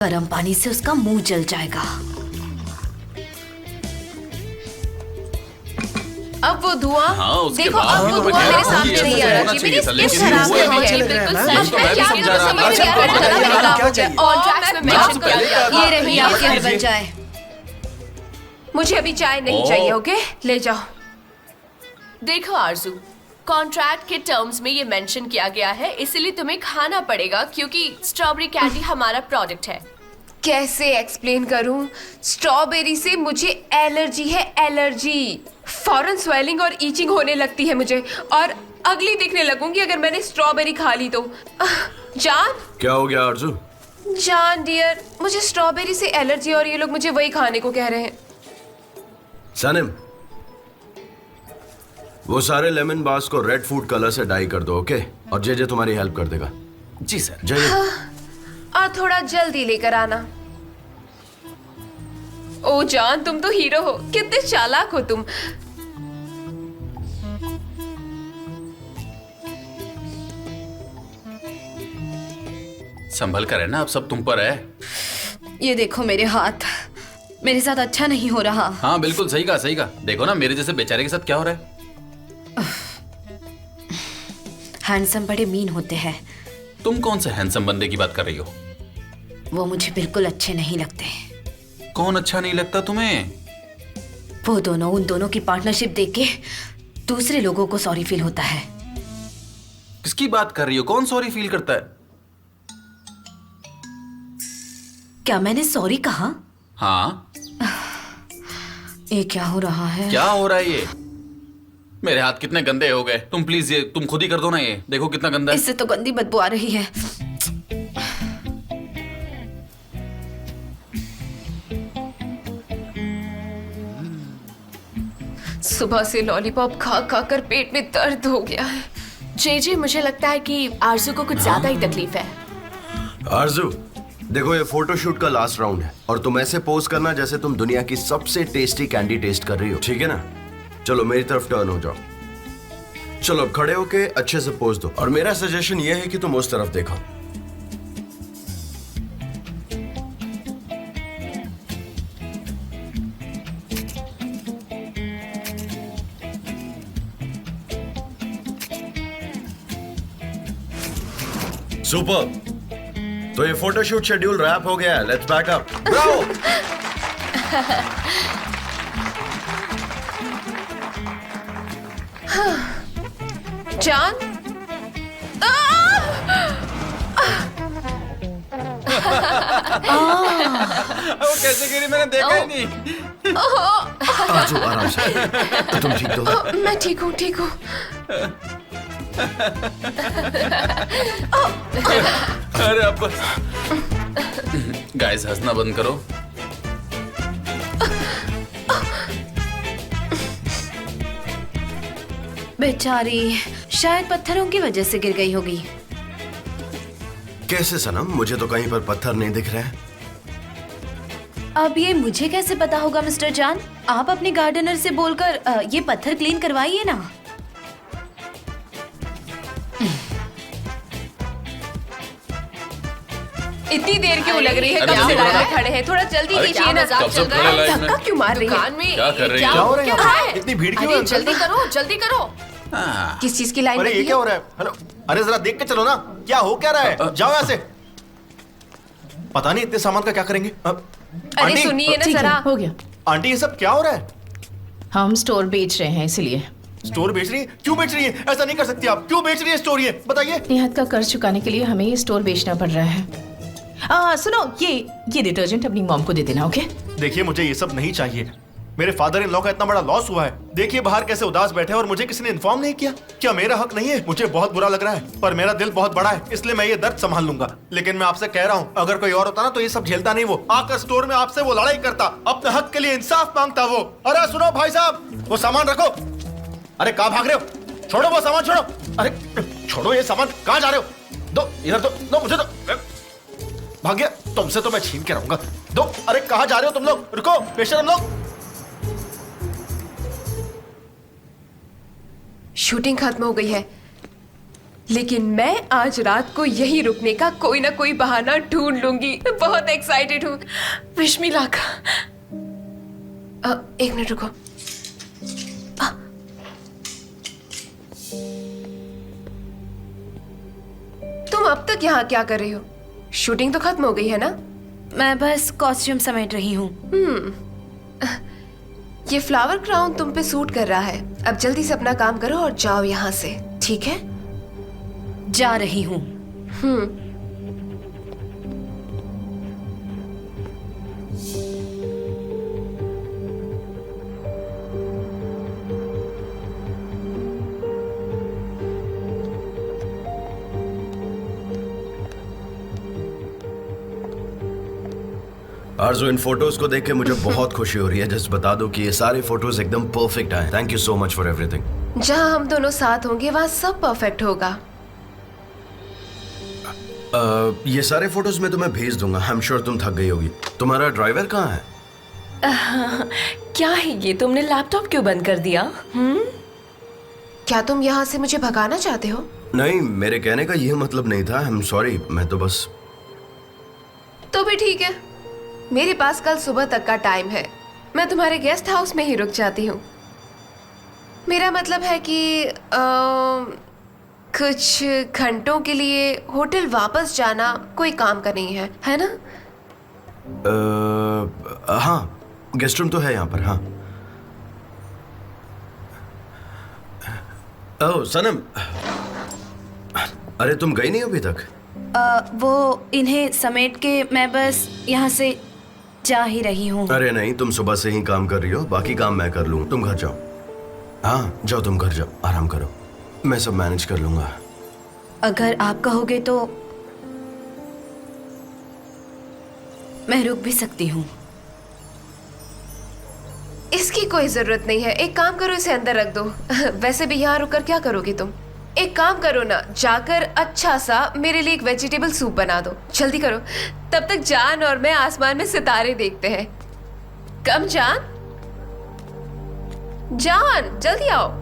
गर्म पानी से उसका मुंह जल जाएगा। अब वो धुआं, हाँ, उसके देखो बाद अब भी वो तो धुआं मैं मेरे कह रहा हूँ सामने कि नहीं ऐसा आ रहा होना जी। चाहिए मेरी था, स्किन लेकिन खराब हुआ हो ही गई है, नहीं। बिल्कुल मैं सच तो है। पहले क्या समझा रहा समझ था। नहीं आ रहा है, अच्छा, चला आपको मेरा क्या हो चाहिए? गया। और क्या जैक्स में मैं मेंशन तो किया पहले गया। कहा था। ये रही आपकी हर्बल चाय। मुझे अभी चाय नहीं ओ। चाहिए, ओके? ले जाओ। देखो आरजू, कॉन्ट्रैक्ट के टर्म्स में ये मेंशन किया गया है, इसलिए तुम्हें खाना पड़ेगा क्योंकि स्ट्रॉबेरी कैंडी हमारा प्रोडक्ट है। कैसे एक्सप्लेन करूं? स्ट्रॉबेरी से मुझे एलर्जी है, एलर्जी। फौरन स्वेलिंग और ईचिंग होने लगती है मुझे, और अगली दिखने लगूंगी अगर मैंने स्ट्रॉबेरी खा ली तो। जान, क्या हो गया आरजू? जान डियर, मुझे स्ट्रॉबेरी से एलर्जी और ये लोग मुझे वही खाने को कह रहे हैं। सनम, वो सारे लेमन बास को रेड फूड कलर से डाई कर दो, ओके? और जे तुम्हारी हेल्प कर देगा। जी सर। जय। और थोड़ा जल्दी लेकर आना। ओ जान, तुम तो हीरो हो, कितने चालाक हो तुम। संभल कर है ना, अब सब तुम पर है। ये देखो मेरे हाथ, मेरे साथ अच्छा नहीं हो रहा। हाँ बिल्कुल सही कहा, सही कहा। देखो ना मेरे जैसे बेचारे के साथ क्या हो रहा है। हैंडसम बड़े मीन होते हैं। तुम कौन से हैंडसम बंदे की बात कर रही हो? वो मुझे बिल्कुल अच्छे नहीं लगते। कौन अच्छा नहीं लगता तुम्हें? वो दोनों, उन दोनों की पार्टनरशिप देख के दूसरे लोगों को सॉरी फील होता है। किसकी बात कर रही हो? कौन सॉरी फील करता है? क्या मैंने सॉरी कहा? हाँ। ये क्या हो रहा है? क्या हो रहा है ये? मेरे हाथ कितने गंदे हो गए। तुम प्लीज ये तुम खुद ही कर दो ना। ये देखो कितना गंदा है। इससे तो गंदी बदबू आ रही है। सुबह से लॉलीपॉप खा खा कर पेट में दर्द हो गया है। जे मुझे लगता है कि आरजू को कुछ ज्यादा ही तकलीफ है। आरजू, देखो ये फोटोशूट का लास्ट राउंड है और तुम ऐसे पोज करना जैसे तुम दुनिया की सबसे टेस्टी कैंडी टेस्ट कर रही हो, ठीक है ना? चलो मेरी तरफ टर्न हो जाओ। चलो खड़े होके अच्छे से पोज दो, और मेरा सजेशन ये है कि तुम उस तरफ देखो। सुपर। तो ये फोटोशूट शेड्यूल रैप हो गया है। Let's back up. ब्रावो। जान, वो कैसे गिरी मैंने देखा ही नहीं। आरजू आराम से। तो तुम ठीक तो? मैं ठीक हूँ, ठीक हूँ। अरे अब बस। गाइस हंसना बंद करो। बेचारी शायद पत्थरों की वजह से गिर गई होगी। कैसे सनम? मुझे तो कहीं पर पत्थर नहीं दिख रहे हैं। अब ये मुझे कैसे पता होगा मिस्टर जान? आप अपने गार्डनर से बोलकर ये पत्थर क्लीन करवाइए ना। इतनी देर क्यों लग रही है? अरे कब से जल्दी लाइन करो। में खड़े हैं? थोड़ा जल्दी अरे कीजिए ना। कब से खड़े लाइन में? धक्का क्यों मार रही है? दुकान में क्या कर रही क्या हो? हो क्या हो रहा रहा है? है? इतनी भीड़ क्यों अरे है? जल्दी करो, जल्दी करो। हाँ। किस चीज की लाइन अरे लगी ये है? क्या हो रहा है? हेलो, अरे जरा देख के चलो ना, क्या हो क्या रहा है? जाओ यहाँ से। पता नहीं इतने सामान का क्या करेंगे। अरे आंटी, सुनिए ना ठीक है, जरा। हो गया। आंटी ये सब क्या हो रहा है? हम स्टोर बेच रहे हैं इसलिए। स्टोर बेच रही है? क्यों बेच रही है? ऐसा नहीं कर सकती आप। क्यों बेच रही है स्टोर ये? बताइए। निहत का कर्ज चुकाने के लिए हमें ये स्टोर बेचना पड़ रहा है। सुनो, ये डिटर्जेंट अपनी मॉम को दे देना, ओके? देखिए मुझे ये सब नहीं चाहिए। मेरे फादर इन लॉ का इतना बड़ा लॉस हुआ है। देखिए बाहर कैसे उदास बैठे हैं और मुझे किसी ने इन्फॉर्म नहीं किया। क्या मेरा हक नहीं है? मुझे बहुत बुरा लग रहा है, पर मेरा दिल बहुत बड़ा है, इसलिए मैं ये दर्द संभाल लूंगा। लेकिन मैं आपसे कह रहा हूँ, अगर कोई और होता ना तो ये सब झेलता नहीं। वो आकर स्टोर में आपसे वो लड़ाई करता, अपने हक के लिए इंसाफ मांगता वो। अरे सुनो भाई साहब, वो सामान रखो। अरे कहाँ भाग रहे हो? छोड़ो वो सामान, छोड़ो। अरे छोड़ो ये सामान, कहाँ जा रहे हो? दो इधर, दो मुझे दो। भाग गया। तुमसे तो मैं छीन के रहूंगा। दो। अरे कहाँ जा रहे हो तुम लोग? रुको बेशरम लोग। शूटिंग खत्म हो गई है। लेकिन मैं आज रात को यहीं रुकने का कोई ना कोई बहाना ढूंढ लूंगी। बहुत एक्साइटेड हूँ। Wish me luck. एक मिनट रुको। तुम अब तक यहाँ क्या कर रही हो? शूटिंग तो खत्म हो गई है ना? मैं बस कॉस्ट्यूम समेट रही हूँ। ये फ्लावर क्राउन तुम पे सूट कर रहा है। अब जल्दी से अपना काम करो और जाओ यहाँ से, ठीक है? जा रही हूँ। आरजू, इन फोटोज को देख के मुझे बहुत खुशी हो रही है। जस्ट बता दो कि ये सारे फोटोज एकदम परफेक्ट आए। Thank you so much for everything. जहाँ हम दोनों साथ होंगे वहाँ सब परफेक्ट होगा। ये सारे फोटोज मैं तुम्हें भेज दूंगा। आई एम श्योर तुम थक गई होगी। तुम्हारा ड्राइवर कहाँ है? क्या है ये? तुमने लैपटॉप क्यों बंद कर दिया? क्या तुम यहाँ से मुझे भगाना चाहते हो? नहीं, मेरे कहने का यह मतलब नहीं था। आई एम सॉरी। मैं तो बस तो भी ठीक है, मेरे पास कल सुबह तक का टाइम है। मैं तुम्हारे गेस्ट हाउस में ही रुक जाती हूँ। मेरा मतलब है कि कुछ घंटों के लिए होटल वापस जाना कोई काम का नहीं है ना? हाँ, गेस्ट रूम तो है यहाँ पर। हाँ। ओह सनम, अरे तुम गई नहीं अभी तक? वो इन्हें समेट के मैं बस यहाँ से जा ही रही हूँ। अरे नहीं, तुम सुबह से ही काम कर रही हो। बाकी काम मैं कर लूँ। तुम घर जाओ। हाँ जाओ, तुम घर जाओ, आराम करो। मैं सब मैनेज कर लूंगा। अगर आप कहोगे तो मैं रुक भी सकती हूँ। इसकी कोई जरूरत नहीं है। एक काम करो, इसे अंदर रख दो। वैसे भी यहाँ रुककर क्या करोगी तुम? एक काम करो ना, जाकर अच्छा सा मेरे लिए एक वेजिटेबल सूप बना दो। जल्दी करो, तब तक जान और मैं आसमान में सितारे देखते हैं। कम जान, जान जल्दी आओ।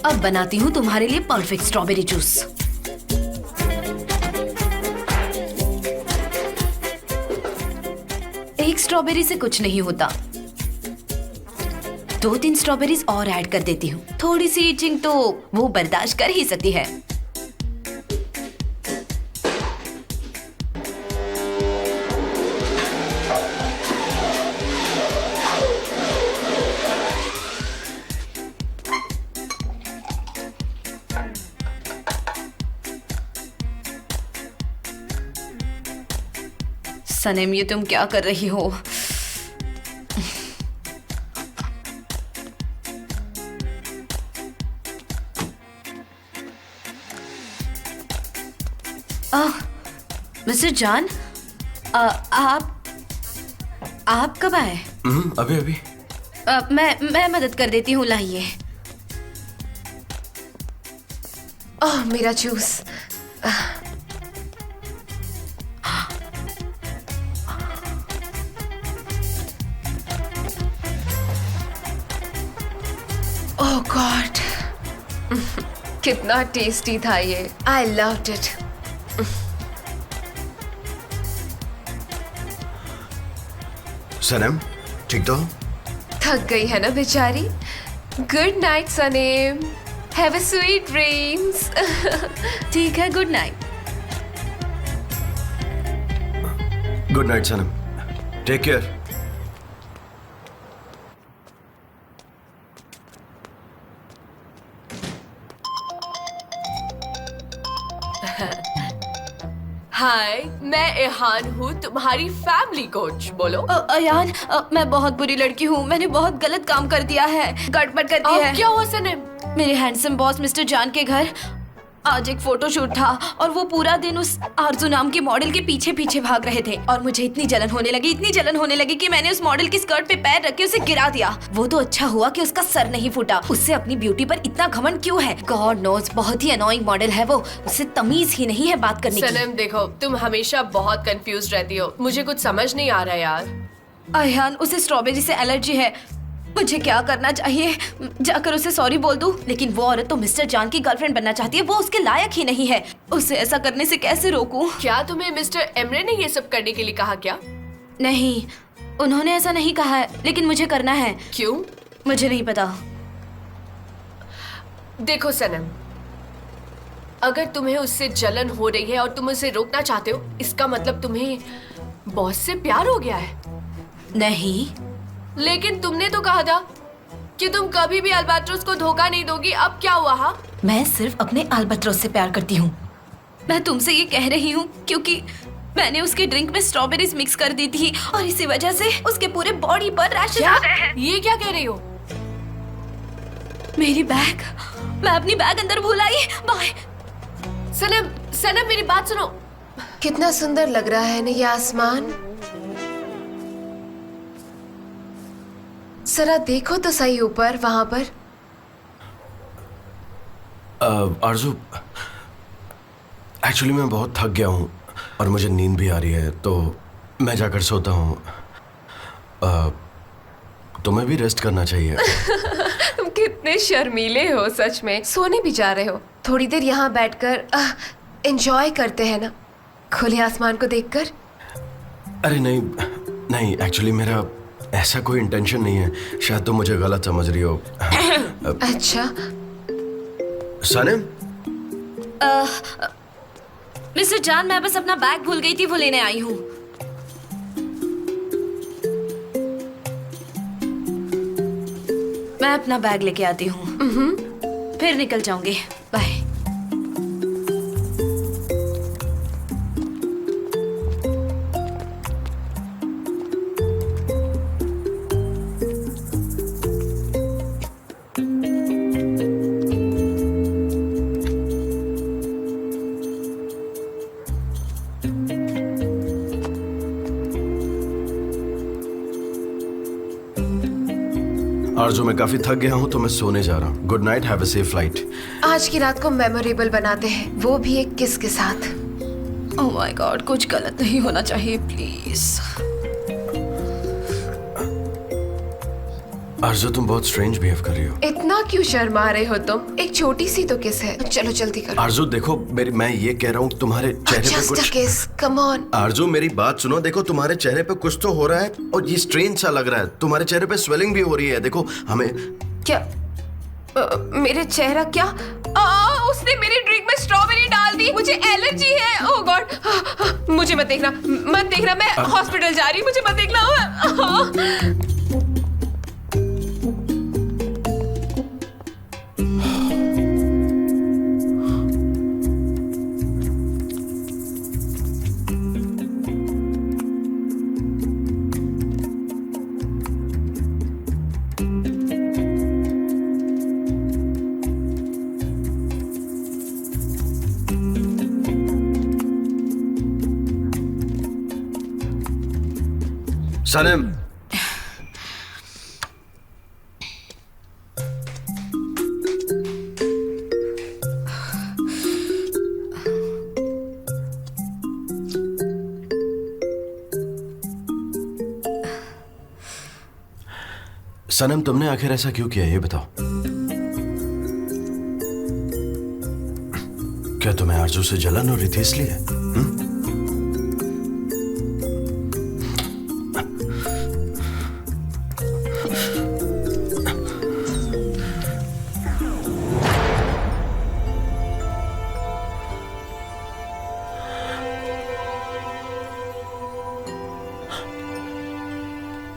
अब बनाती हूँ तुम्हारे लिए परफेक्ट स्ट्रॉबेरी जूस। एक स्ट्रॉबेरी से कुछ नहीं होता। 2-3 स्ट्रॉबेरीज और ऐड कर देती हूँ। थोड़ी सी ईचिंग तो वो बर्दाश्त कर ही सकती है। सनम, ये तुम क्या कर रही हो? मिस्टर जान, आप कब आए? अभी अभी। मैं मदद कर देती हूँ, लाइए। ओह मेरा जूस। ओह गॉड, कितना टेस्टी था ये। I loved it. सनम, ठीक तो हो? थक गई है ना बेचारी। Good night Sanem, have a sweet dreams. ठीक है, good night. Good night Sanem, take care. Hi, मैं इहान हूँ, तुम्हारी फैमिली कोच। बोलो। अयान, मैं बहुत बुरी लड़की हूँ। मैंने बहुत गलत काम कर दिया है, गड़बड़ कर दी है। क्या हुआ सनम? मेरे हैंडसम बॉस मिस्टर जान के घर आज एक फोटोशूट था और वो पूरा दिन उस आरजू नाम के मॉडल के पीछे पीछे भाग रहे थे और मुझे इतनी जलन होने लगी कि मैंने उस मॉडल की स्कर्ट पे पैर रख के उसे गिरा दिया। वो तो अच्छा हुआ कि उसका सर नहीं फूटा। उससे अपनी ब्यूटी पर इतना घमंड क्यों है? गॉड नोज, बहुत ही अनोइंग मॉडल है वो। उससे तमीज ही नहीं है बात करने की। सनम देखो, तुम हमेशा बहुत कंफ्यूज रहती हो, मुझे कुछ समझ नहीं आ रहा यार। अयान, उसे स्ट्रॉबेरी से एलर्जी है। मुझे क्या करना चाहिए? जाकर उसे सॉरी बोल दूं? लेकिन वो औरत तो मिस्टर जान की गर्लफ्रेंड बनना चाहती है। वो उसके लायक ही नहीं है। उसे ऐसा करने से कैसे रोकूं? क्या तुम्हें मिस्टर एमरे ने ये सब करने के लिए कहा क्या? नहीं, उन्होंने ऐसा नहीं कहा है, लेकिन मुझे करना है। क्यों? मुझे नहीं पता। देखो सनम, अगर तुम्हें उससे जलन हो रही है और तुम उसे रोकना चाहते हो, इसका मतलब तुम्हें बॉस से प्यार हो गया है। नहीं, लेकिन तुमने तो कहा था कि तुम कभी भी अल्बाट्रोस को धोखा नहीं दोगी। अब क्या हुआ? हाँ, मैं सिर्फ अपने अल्बाट्रोस से प्यार करती हूँ। मैं तुमसे ये कह रही हूँ क्योंकि मैंने उसके ड्रिंक में स्ट्रॉबेरीज मिक्स कर दी थी और इसी वजह से उसके पूरे बॉडी पर रैशेस आ गए हैं। ये क्या कह रही हो? मेरी बैग, मैं अपनी बैग अंदर भूल आई। बाय। सनम, सनम मेरी बात सुनो। कितना सुंदर लग रहा है ना ये आसमान। जरा देखो तो सही ऊपर, वहां पर। आरजू, एक्चुअली मैं बहुत थक गया हूँ और मुझे नींद भी आ रही है, तो मैं जाकर सोता हूँ। तुम्हें भी रेस्ट करना चाहिए। तुम कितने शर्मीले हो सच में। सोने भी जा रहे हो? थोड़ी देर यहाँ बैठकर एंजॉय करते हैं ना, खुले आसमान को देखकर। अरे नहीं नहीं, एक्चुअली मेरा ऐसा कोई इंटेंशन नहीं है। शायद तुम मुझे गलत समझ रही हो। अच्छा, सनम, मिस्टर जान, मैं बस अपना बैग भूल गई थी, वो लेने आई हूँ। मैं अपना बैग लेके आती हूँ, फिर निकल जाऊंगी। बाय। आरजू, मैं काफी थक गया हूँ तो मैं सोने जा रहा हूँ। Good night, have a safe flight. आज की रात को मेमोरेबल बनाते हैं, वो भी एक किस के साथ। ओह माय गॉड, कुछ गलत नहीं होना चाहिए, प्लीज। आरजू, तुम बहुत स्ट्रेंज बिहेव कर रही हो। इतना क्यों शर्मा रहे हो तुम? एक छोटी सी तो किस है। चलो जल्दी करो। आरजू देखो, मैं ये कह रहा हूँ, तुम्हारे चेहरे पे Just a कुछ। kiss, come on। आरजू मेरी बात सुनो, देखो तुम्हारे चेहरे पे कुछ तो हो रहा है और ये स्ट्रेंज सा लग रहा है। तुम्हारे चेहरे पे स्वेलिंग भी हो रही है। देखो हमें। क्या मेरे चेहरा क्या? उसने मेरे ड्रिंक में स्ट्रॉबेरी डाल दी। मुझे एलर्जी है। ओह गॉड, मुझे मत देखना, मत देखना। मैं हॉस्पिटल जा रही हूँ, मुझे मत देखना। सनम, सनम तुमने आखिर ऐसा क्यों किया, ये बताओ। क्या तुम्हें आरजू से जलन हो रही थी इसलिए?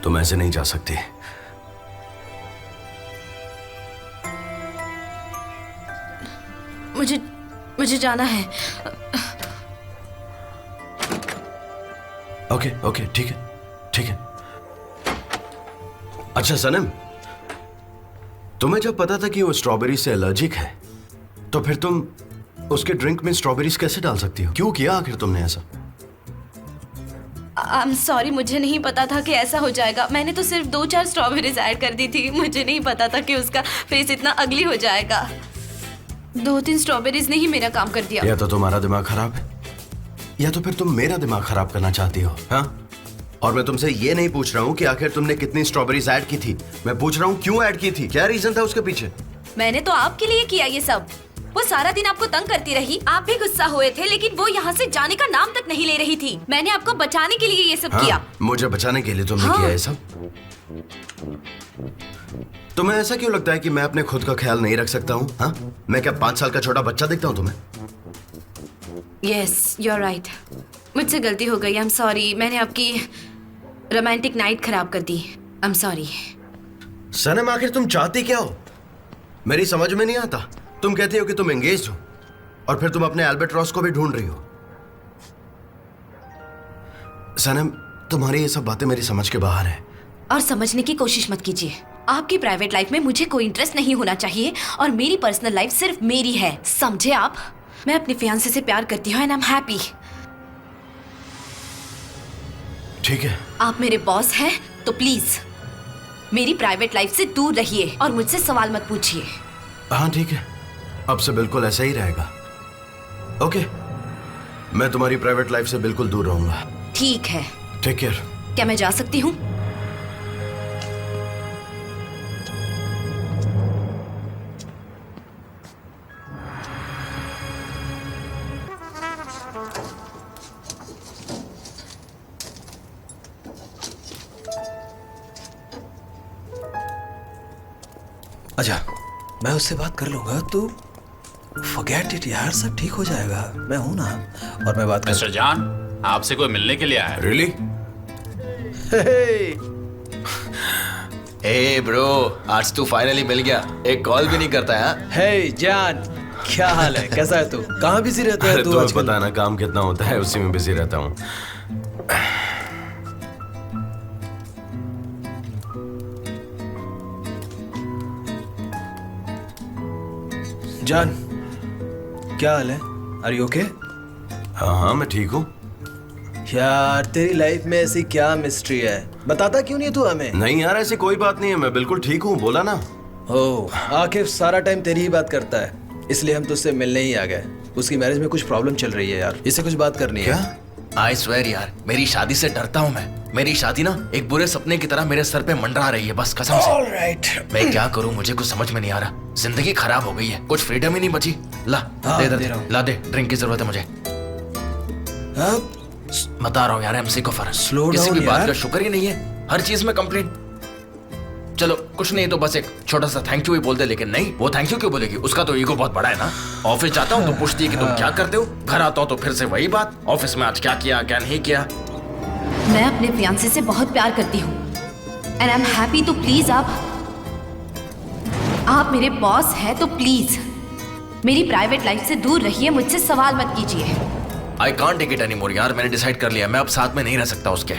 तुम ऐसे नहीं जा सकती। मुझे जाना है। ओके ओके ठीक है ठीक है। अच्छा सनम, तुम्हें जब पता था कि वो स्ट्रॉबेरी से एलर्जिक है तो फिर तुम उसके ड्रिंक में स्ट्रॉबेरीज कैसे डाल सकती हो? क्यों किया आखिर तुमने ऐसा? आई एम सॉरी, मुझे नहीं पता था कि ऐसा हो जाएगा। मैंने तो सिर्फ 2-4 स्ट्रॉबेरीज ऐड कर दी थी। मुझे नहीं पता था कि उसका फेस इतना अगली हो जाएगा। 2-3 स्ट्रॉबेरीज ने ही मेरा काम कर दिया। या तो तुम्हारा दिमाग खराब है या तो फिर तुम मेरा दिमाग खराब करना चाहती हो। हाँ, और मैं तुमसे ये नहीं पूछ रहा हूँ कि आखिर तुमने कितनी स्ट्रॉबेरीज ऐड की थी, मैं पूछ रहा हूँ क्यों ऐड की थी, क्या रीजन था उसके पीछे? मैंने तो आपके लिए किया ये सब। वो सारा दिन आपको तंग करती रही, आप भी गुस्सा हुए थे, लेकिन वो यहाँ से जाने का नाम तक नहीं ले रही थी। मैंने आपको बचाने के लिए ये सब हाँ, किया। मुझे बचाने के लिए तुमने हाँ। किया ये सब? तुम्हें ऐसा क्यों लगता है कि मैं अपने खुद का ख्याल नहीं रख सकता हूँ? हाँ, मैं क्या 5 साल का छोटा बच्चा दिखता हूँ तुम्हें? Yes, you are right. मुझसे गलती हो गई, आई एम सॉरी। मैंने आपकी रोमांटिक नाइट खराब कर दी, आई एम सॉरी। सनम, आखिर तुम चाहती क्या हो? मेरी समझ में नहीं आता। तुम कहती हो कि तुम एंगेज हो और फिर तुम अपने एल्बर्ट्रॉस को भी ढूंढ रही हो। सनम, तुम्हारी ये सब बातें मेरी समझ के बाहर है। और समझने की कोशिश मत कीजिए। आपकी प्राइवेट लाइफ में मुझे कोई इंटरेस्ट नहीं होना चाहिए और मेरी पर्सनल लाइफ सिर्फ मेरी है, समझे आप? मैं अपने फियांसे से प्यार करती हूँ एंड आई एम हैप्पी। ठीक है, आप मेरे बॉस हैं तो प्लीज मेरी प्राइवेट लाइफ से दूर रहिए और मुझसे सवाल मत पूछिए। हाँ ठीक है, अब से बिल्कुल ऐसा ही रहेगा। ओके, मैं तुम्हारी प्राइवेट लाइफ से बिल्कुल दूर रहूंगा। ठीक है। Take care. क्या मैं जा सकती हूँ? अच्छा, मैं उससे बात कर लूंगा। तू फॉरगेट इट यार, सब ठीक हो जाएगा। मैं हूं ना, और मैं बात कर। मिस्टर जान, आपसे कोई मिलने के लिए आया है। रियली? हे ब्रो, आज तू फाइनली मिल गया। एक कॉल भी नहीं करता है। हे जान, क्या हाल है? कैसा है तू? कहाँ बिजी रहता है तू तुम्हें आजकल? पता है ना काम कितना होता है, उसी में बिजी रहता हूँ। जान, क्या हाल है? Are you okay? हाँ हाँ, मैं ठीक हूँ। यार, तेरी लाइफ में ऐसी क्या मिस्ट्री है? बताता क्यों नहीं तू हमें? नहीं यार, ऐसी कोई बात नहीं है, मैं बिल्कुल ठीक हूँ, बोला ना। ओह, आकिफ सारा टाइम तेरी ही बात करता है, इसलिए हम तुझसे मिलने ही आ गए। उसकी मैरिज में कुछ प्रॉब्लम चल रही है यार, इससे कुछ बात करनी है। क्या? आई स्वेयर यार, मेरी शादी से डरता हूँ मैं। मेरी शादी ना एक बुरे सपने की तरह मेरे सर पे मंडरा रही है, बस कसम से। ऑलराइट। मैं क्या करूँ, मुझे कुछ समझ में नहीं आ रहा। जिंदगी खराब हो गई है, कुछ फ्रीडम ही नहीं बची। ला हाँ, दे दे दे, रहा हूँ। ला दे, ड्रिंक की जरूरत है मुझे। अब बता रहा हूँ यार, एमसी को फर्क Slow किसी down भी बात यार। का शुक्र ही नहीं है, हर चीज में कंप्लेंट। चलो कुछ नहीं तो बस एक छोटा सा थैंक यू ही बोल दे, लेकिन नहीं, वो थैंक यू क्यों बोलेगी? उसका तो ईगो बहुत बड़ा है ना। ऑफिस जाता हूँ तो पूछती है कि तुम क्या करते हो, घर आता हूँ तो फिर से वही बात, ऑफिस में आज क्या किया क्या नहीं किया। मैं अपने फियांसे से बहुत प्यार करती हूँ एंड आई एम हैप्पी, तो प्लीज आप मेरे बॉस हैं तो प्लीज मेरी प्राइवेट लाइफ से दूर रहिए, मुझसे सवाल मत कीजिए। I can't take it anymore यार, मैंने डिसाइड कर लिया, मैं अब साथ में नहीं रह सकता उसके।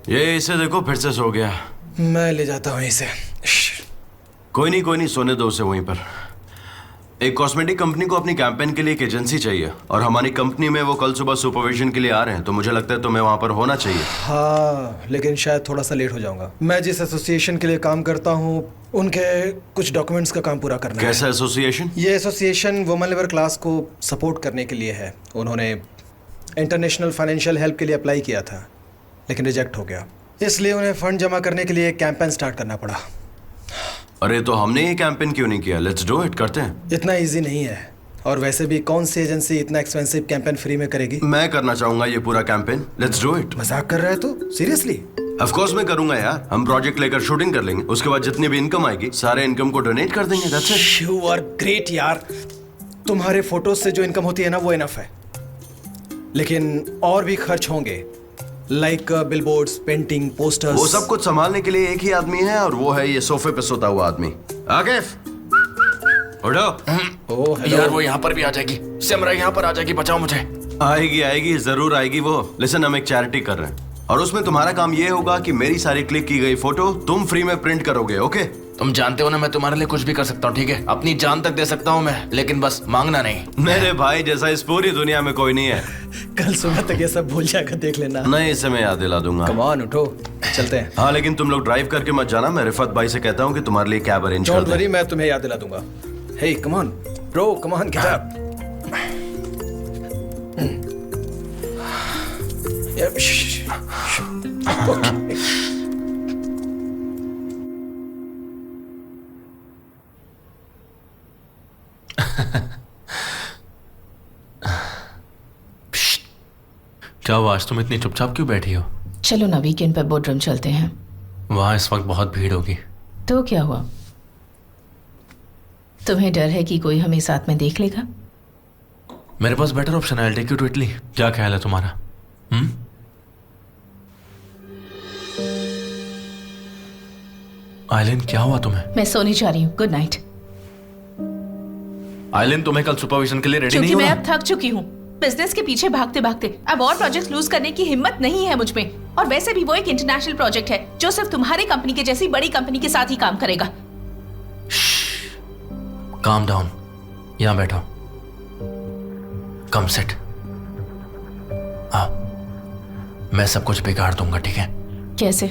ये इसे देखो, फिर से सो गया। मैं ले जाता हूँ इसे। कोई नहीं, सोने दो उसे वहीं पर। एक कॉस्मेटिक कंपनी को अपनी कैंपेन के लिए एक एजेंसी चाहिए और हमारी कंपनी में वो कल सुबह सुपरविजन के लिए आ रहे हैं, तो मुझे लगता है तुम्हें वहां पर होना चाहिए। हाँ, लेकिन शायद थोड़ा सा लेट हो जाऊंगा। मैं जिस एसोसिएशन के लिए काम करता हूँ, उनके कुछ डॉक्यूमेंट्स का काम पूरा करना है। कैसा एसोसिएशन? ये एसोसिएशन वुमेन लेबर क्लास को सपोर्ट करने के लिए है। उन्होंने इंटरनेशनल फाइनेंशियल हेल्प के लिए अप्लाई किया था, लेकिन रिजेक्ट हो गया, इसलिए उन्हें फंड जमा करने के लिए एक कैंपेन स्टार्ट करना पड़ा। अरे तो हमने ये कैंपेन क्यों नहीं किया? लेट्स डू इट, करते हैं। इतना इजी नहीं है, और वैसे भी कौन सी एजेंसी इतना एक्सपेंसिव कैंपेन फ्री में करेगी? मैं करना चाहूंगा ये पूरा कैंपेन। Let's do it. मजाक कर रहा है तू? सीरियसली? ऑफ कोर्स मैं करूंगा यार। हम प्रोजेक्ट लेकर शूटिंग कर लेंगे, उसके बाद जितनी भी इनकम आएगी सारे इनकम को डोनेट कर देंगे। That's it. You are great यार। तुम्हारे फोटोज से जो इनकम होती है ना, वो इनफ है, लेकिन और भी खर्च होंगे, लाइक बिलबोर्ड्स, पेंटिंग, पोस्टर्स। वो सब कुछ संभालने के लिए एक ही आदमी है, और वो है ये सोफे पे सोता हुआ आदमी, आकिफ। उठो। Oh hello. यार वो यहाँ पर भी आ जाएगी, सिमरा यहाँ पर आ जाएगी, बचाओ मुझे। आएगी आएगी, जरूर आएगी वो। लिसन, हम एक चैरिटी कर रहे हैं और उसमें तुम्हारा काम ये होगा कि मेरी सारी क्लिक की गई फोटो तुम फ्री में प्रिंट करोगे, ओके? तुम जानते हो ना मैं तुम्हारे लिए कुछ भी कर सकता हूँ, ठीक है? अपनी जान तक दे सकता हूँ मैं, लेकिन बस मांगना नहीं। मेरे भाई जैसा इस पूरी दुनिया में कोई नहीं है। कल सुबह तक ये सब भूल जाकर देख लेना। नहीं, इसे मैं याद दिला दूंगा। कम ऑन, उठो, चलते हैं। हाँ, लेकिन तुम लोग ड्राइव करके मत जाना। मैं रिफत भाई से कहता हूँ कि तुम्हारे लिए कैब अरेंज कर डोंट दे। वरी, मैं तुम्हें याद दिला दूंगा। Hey come on bro, come on, get up. क्या हुआ, आज तुम इतनी चुपचाप क्यों बैठी हो? चलो ना वीकेंड पे बोर्डरूम चलते हैं। वहां इस वक्त बहुत भीड़ होगी। तो क्या हुआ, तुम्हें डर है कि कोई हमें साथ में देख लेगा? मेरे पास बेटर ऑप्शन है, टेक यू टू इटली। क्या ख्याल है तुम्हारा? आइलिन, क्या हुआ तुम्हें? मैं सोने जा रही हूँ, गुड नाइट। आइलिन, तुम्हें कल सुपरविजन के लिए रेडी क्योंकि नहीं मैं होना? अब थक चुकी हूँ बिजनेस के पीछे भागते भागते। अब और प्रोजेक्ट लूज करने की हिम्मत नहीं है मुझ में। और वैसे भी वो एक इंटरनेशनल प्रोजेक्ट है जो सिर्फ तुम्हारी कंपनी के जैसी बड़ी कंपनी के साथ ही काम करेगा। काम डाउन, यहां बैठो। कम सेट। मैं सब कुछ बिगाड़ दूंगा, ठीक है? कैसे?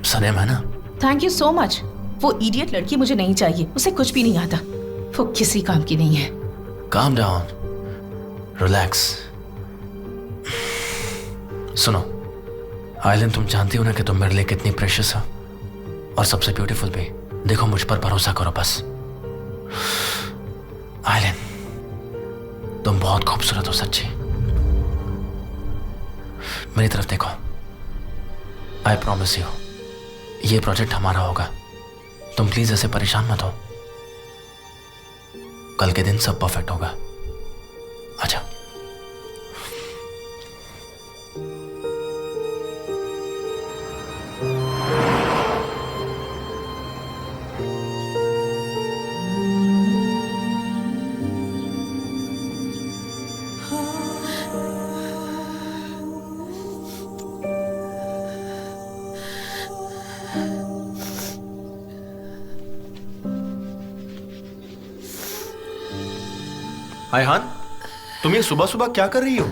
सनेम है ना? Thank you so much. वो इडियट लड़की मुझे नहीं चाहिए, उसे कुछ भी नहीं आता, वो किसी काम की नहीं है। Calm down, relax. सुनो आइलिन, तुम जानती हो ना कि तुम मेरे लिए कितनी प्रेशियस हो और सबसे ब्यूटीफुल भी। देखो मुझ पर भरोसा करो बस। आइलिन, तुम बहुत खूबसूरत हो सच्ची। मेरी तरफ देखो। आई प्रॉमिस यू, ये प्रोजेक्ट हमारा होगा। तुम प्लीज ऐसे परेशान मत हो। कल के दिन सब परफेक्ट होगा। अच्छा। आयहान, तुम ये सुबह सुबह क्या कर रही हो?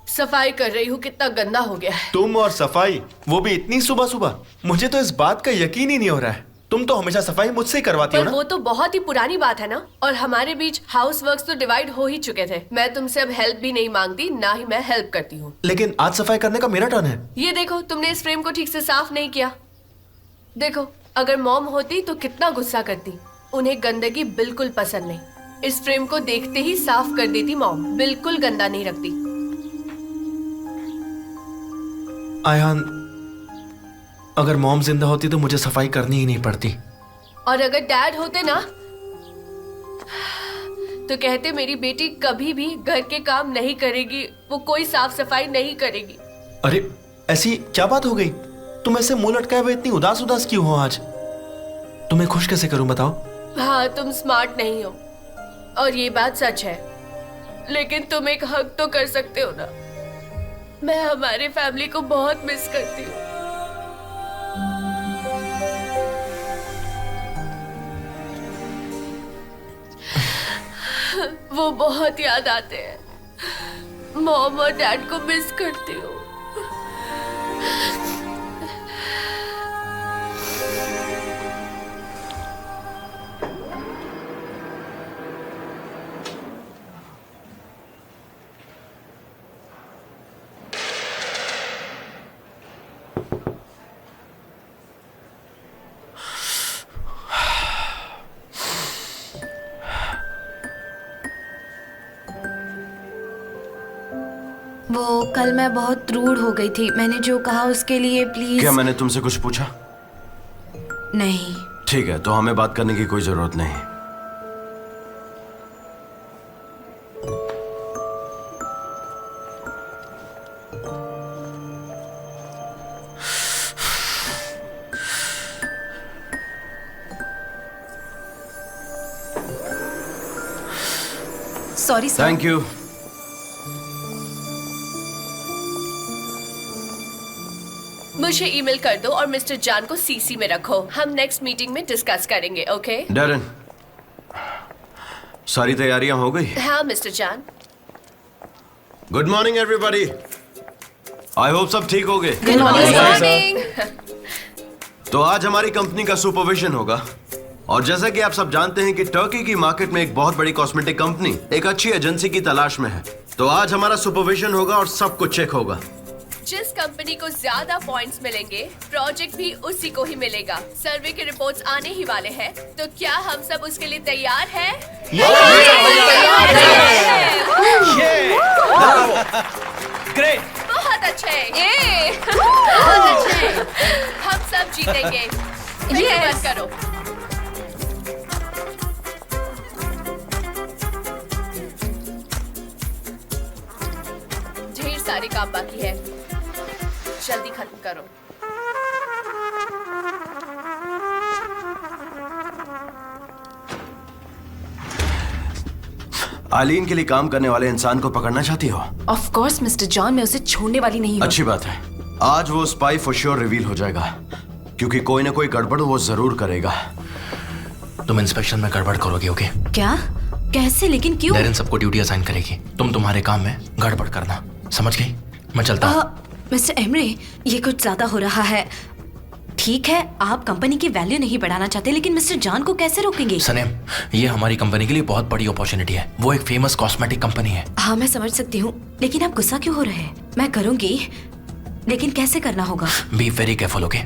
सफाई कर रही हूँ, कितना गंदा हो गया है। तुम और सफाई, वो भी इतनी सुबह सुबह? मुझे तो इस बात का यकीन ही नहीं हो रहा है। तुम तो हमेशा सफाई मुझसे ही करवाती हो पर ना? वो तो बहुत ही पुरानी बात है ना। और हमारे बीच हाउस वर्क्स तो डिवाइड हो ही चुके थे। मैं तुमसे अब हेल्प भी नहीं मांगती, ना ही मैं हेल्प करती हूँ। लेकिन आज सफाई करने का मेरा टर्न है। ये देखो, तुमने इस फ्रेम को ठीक से साफ नहीं किया। देखो, अगर मॉम होती तो कितना गुस्सा करती। उन्हें गंदगी बिल्कुल पसंद नहीं। इस फ्रेम को देखते ही साफ कर देती मॉम, बिल्कुल गंदा नहीं रखती। आयहान, अगर मॉम जिंदा होती तो मुझे सफाई करनी ही नहीं पड़ती। और अगर डैड होते ना तो कहते मेरी बेटी कभी भी घर के काम नहीं करेगी, वो कोई साफ सफाई नहीं करेगी। अरे ऐसी क्या बात हो गई? तुम ऐसे मुंह लटकाए हुए इतनी उदास उदास क्यों हो आज? तुम्हें खुश कैसे करूं बताओ? हाँ, तुम स्मार्ट नहीं हो और ये बात सच है, लेकिन तुम एक हक तो कर सकते हो ना। मैं हमारे फैमिली को बहुत मिस करती हूँ। वो बहुत याद आते हैं। मॉम और डैड को मिस करती हूँ। वो कल मैं बहुत रूड हो गई थी। मैंने जो कहा उसके लिए प्लीज। क्या मैंने तुमसे कुछ पूछा? नहीं। ठीक है, तो हमें बात करने की कोई जरूरत नहीं। Sorry sir. Thank you. मुझे ईमेल कर दो और मिस्टर जान को सीसी में रखो। हम नेक्स्ट मीटिंग में डिस्कस करेंगे, ओके? डैरेन, सारी तैयारियां हो गई? हाँ मिस्टर जान। Good morning everybody. I hope सब ठीक हो गए। Good morning. तो आज हमारी कंपनी का सुपरविजन होगा और जैसा कि आप सब जानते हैं कि टर्की की मार्केट में एक बहुत बड़ी कॉस्मेटिक कंपनी एक अच्छी एजेंसी की तलाश में है। तो आज हमारा सुपरविजन होगा और सब कुछ चेक होगा। जिस कंपनी को ज्यादा पॉइंट्स मिलेंगे प्रोजेक्ट भी उसी को ही मिलेगा। सर्वे के रिपोर्ट्स आने ही वाले हैं, तो क्या हम सब उसके लिए तैयार हैं? ग्रेट। बहुत अच्छे। बहुत अच्छे। हम सब जीतेंगे। फिक्र मत करो। ढेर सारे काम बाकी है, जल्दी खत्म करो। आलीन के लिए काम करने वाले इंसान को पकड़ना चाहती हो? ऑफ कोर्स मिस्टर जॉन, मैं उसे छोड़ने वाली नहीं हूँ। अच्छी बात है। आज वो स्पाई फॉर श्योर रिवील हो जाएगा, क्योंकि कोई ना कोई गड़बड़ वो जरूर करेगा। तुम इंस्पेक्शन में गड़बड़ करोगे, ओके? क्या? कैसे? लेकिन क्यों? डेरेन सबको ड्यूटी असाइन करेगी, तुम तुम्हारे काम में गड़बड़ करना, समझ गई? मैं चलता हूँ। मिस्टर एमरे, ये कुछ ज्यादा हो रहा है। ठीक है, आप कंपनी की वैल्यू नहीं बढ़ाना चाहते, लेकिन मिस्टर जॉन को कैसे रोकेंगे? सनेम, ये हमारी कंपनी के लिए बहुत बड़ी अपॉर्चुनिटी है। वो एक फेमस कॉस्मेटिक कंपनी है। हाँ मैं समझ सकती हूँ, लेकिन आप गुस्सा क्यों हो रहे हैं? मैं करूंगी, लेकिन कैसे करना होगा? Be very careful, okay?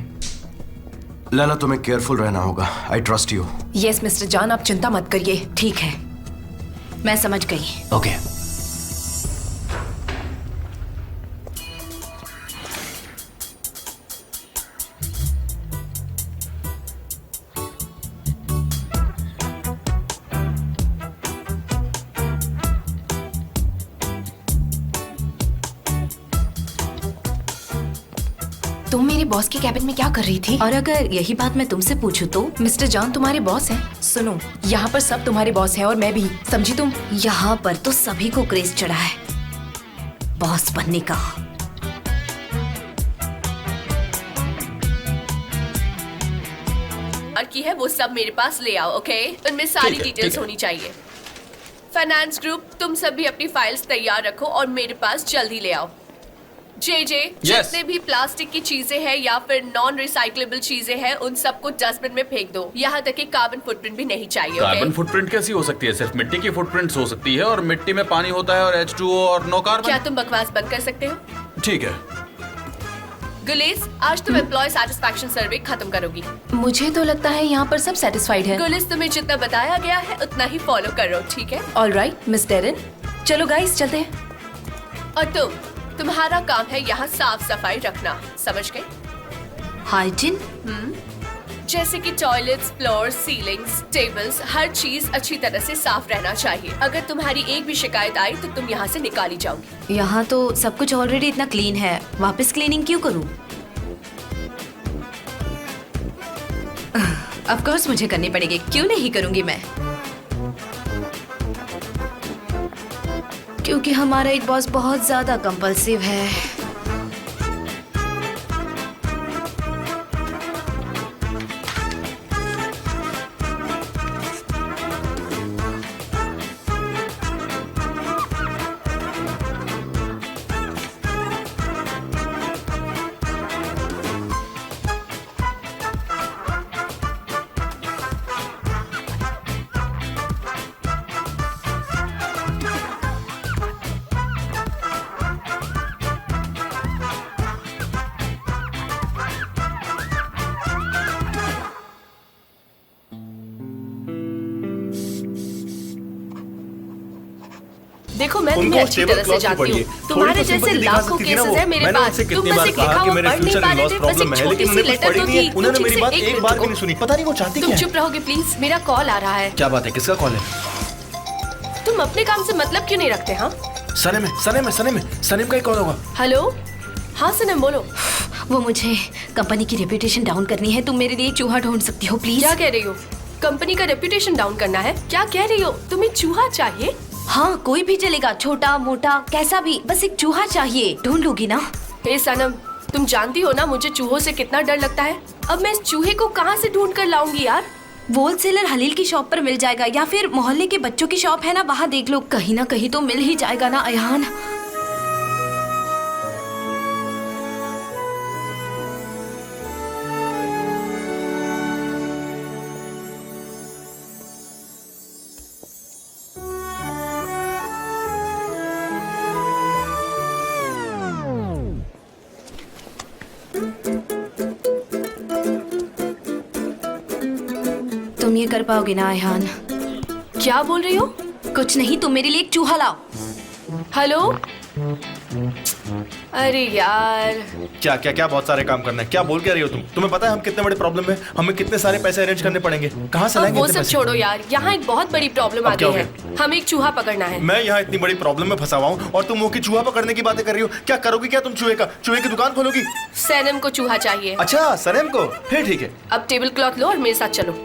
Laila, तुम्हें केयरफुल रहना होगा। I trust you. Yes mister John, आप चिंता मत करिए। ठीक है, मैं समझ गई। ओके। तुम मेरे बॉस के कैबिन में क्या कर रही थी? और अगर यही बात मैं तुमसे पूछूं तो? मिस्टर जॉन तुम्हारे बॉस हैं। सुनो, यहाँ पर सब तुम्हारे बॉस हैं और मैं भी, समझी तुम? यहाँ पर तो सभी को क्रेज चढ़ा है बॉस बनने का। और की है वो सब मेरे पास ले आओ, ओके? उनमें सारी डिटेल्स होनी चाहिए। फाइनेंस ग्रुप, तुम सब भी अपनी फाइल्स तैयार रखो और मेरे पास जल्दी ले आओ। जे जितने भी प्लास्टिक की चीजें हैं या फिर नॉन रिसाइक्लेबल चीजें हैं, उन सबको डस्टबिन में फेंक दो। यहाँ तक कि कार्बन फुटप्रिंट भी नहीं चाहिए। कार्बन फुटप्रिंट कैसी हो सकती है? सिर्फ मिट्टी की फुटप्रिंट्स हो सकती है, और मिट्टी में पानी होता है और H2O और नो कार्बन। क्या तुम बकवास बंद कर सकते हो? ठीक है। गुलिस, आज तुम एम्प्लॉय सेटिस्फैक्शन सर्वे खत्म करोगी। मुझे तो लगता है यहाँ पर सब सेटिस्फाइड है। गुलिस, तुम्हें जितना बताया गया है उतना ही फॉलो करो, ठीक है? ऑलराइट मिस डेरेन, चलो गाइस चलते हैं। और तुम्हारा काम है यहाँ साफ सफाई रखना, समझ गए? हाइजीन? जैसे कि टॉयलेट्स, फ्लोर, सीलिंग्स, टेबल्स, हर चीज अच्छी तरह से साफ रहना चाहिए। अगर तुम्हारी एक भी शिकायत आई तो तुम यहाँ से निकाली जाओगी। यहाँ तो सब कुछ ऑलरेडी इतना क्लीन है, वापस क्लीनिंग क्यों करूँ? ऑफ कोर्स मुझे करनी पड़ेगी, क्यों नहीं करूंगी मैं? क्योंकि हमारा एक बॉस बहुत ज्यादा कंपल्सिव है। देखो, मैं तुम्हें अच्छी तरह से जानती हूँ। तुम्हारे जैसे लाखों केसेस हैं मेरे पास। तुम बस एक लिखा हुआ पढ़ नहीं पा रहे थे, बस एक छोटी सी लेटर तो थी। उन्होंने मेरी बात एक बार भी नहीं सुनी। पता नहीं वो चाहती क्या तुम है। चुप रहोगे प्लीज? मेरा कॉल आ रहा है। क्या बात है? किसका कॉल है? तुम अपने काम से मतलब क्यों नहीं रखते? हाँ, सनेम का ही कॉल होगा। हेलो, हाँ सनम बोलो। वो मुझे कंपनी की रेपुटेशन डाउन करनी है, तुम मेरे लिए चूहा ढूंढ सकती हो प्लीज? क्या कह रही हो? कंपनी का रेपुटेशन डाउन करना है? क्या कह रही हो? तुम्हें चूहा चाहिए? हाँ कोई भी चलेगा, छोटा मोटा कैसा भी, बस एक चूहा चाहिए। ढूंढ लूंगी ना। हे सनम, तुम जानती हो ना मुझे चूहों से कितना डर लगता है। अब मैं इस चूहे को कहाँ से ढूंढ कर लाऊंगी यार। होलसेलर हलील की शॉप पर मिल जाएगा, या फिर मोहल्ले के बच्चों की शॉप है ना, वहाँ देख लो, कहीं ना कहीं तो मिल ही जाएगा ना अयान। तुम ये कर पाओगे ना अयान? क्या बोल रही हो? कुछ नहीं, तुम मेरे लिए एक चूहा लाओ। हेलो। अरे यार, क्या क्या क्या बहुत सारे काम करना है। क्या बोल के रही हो तुम? तुम्हें पता है हम कितने बड़े प्रॉब्लम में, हमें कितने सारे पैसे अरेंज करने पड़ेंगे, कहाँ से अब लाएंगे वो इतने सब पैसे? छोड़ो यार, यहाँ एक बहुत बड़ी प्रॉब्लम आ अब क्या गई हो है। हमें एक चूहा पकड़ना है। मैं यहाँ इतनी बड़ी प्रॉब्लम में फंसा हुआ हूँ और तुम वो की चूहा पकड़ने की बातें कर रही हो। क्या करोगी क्या तुम? चूहे की दुकान खोलोगी? सनम को चूहा चाहिए। अच्छा सनम को, फिर ठीक है। अब टेबल क्लॉथ लो और मेरे साथ चलो।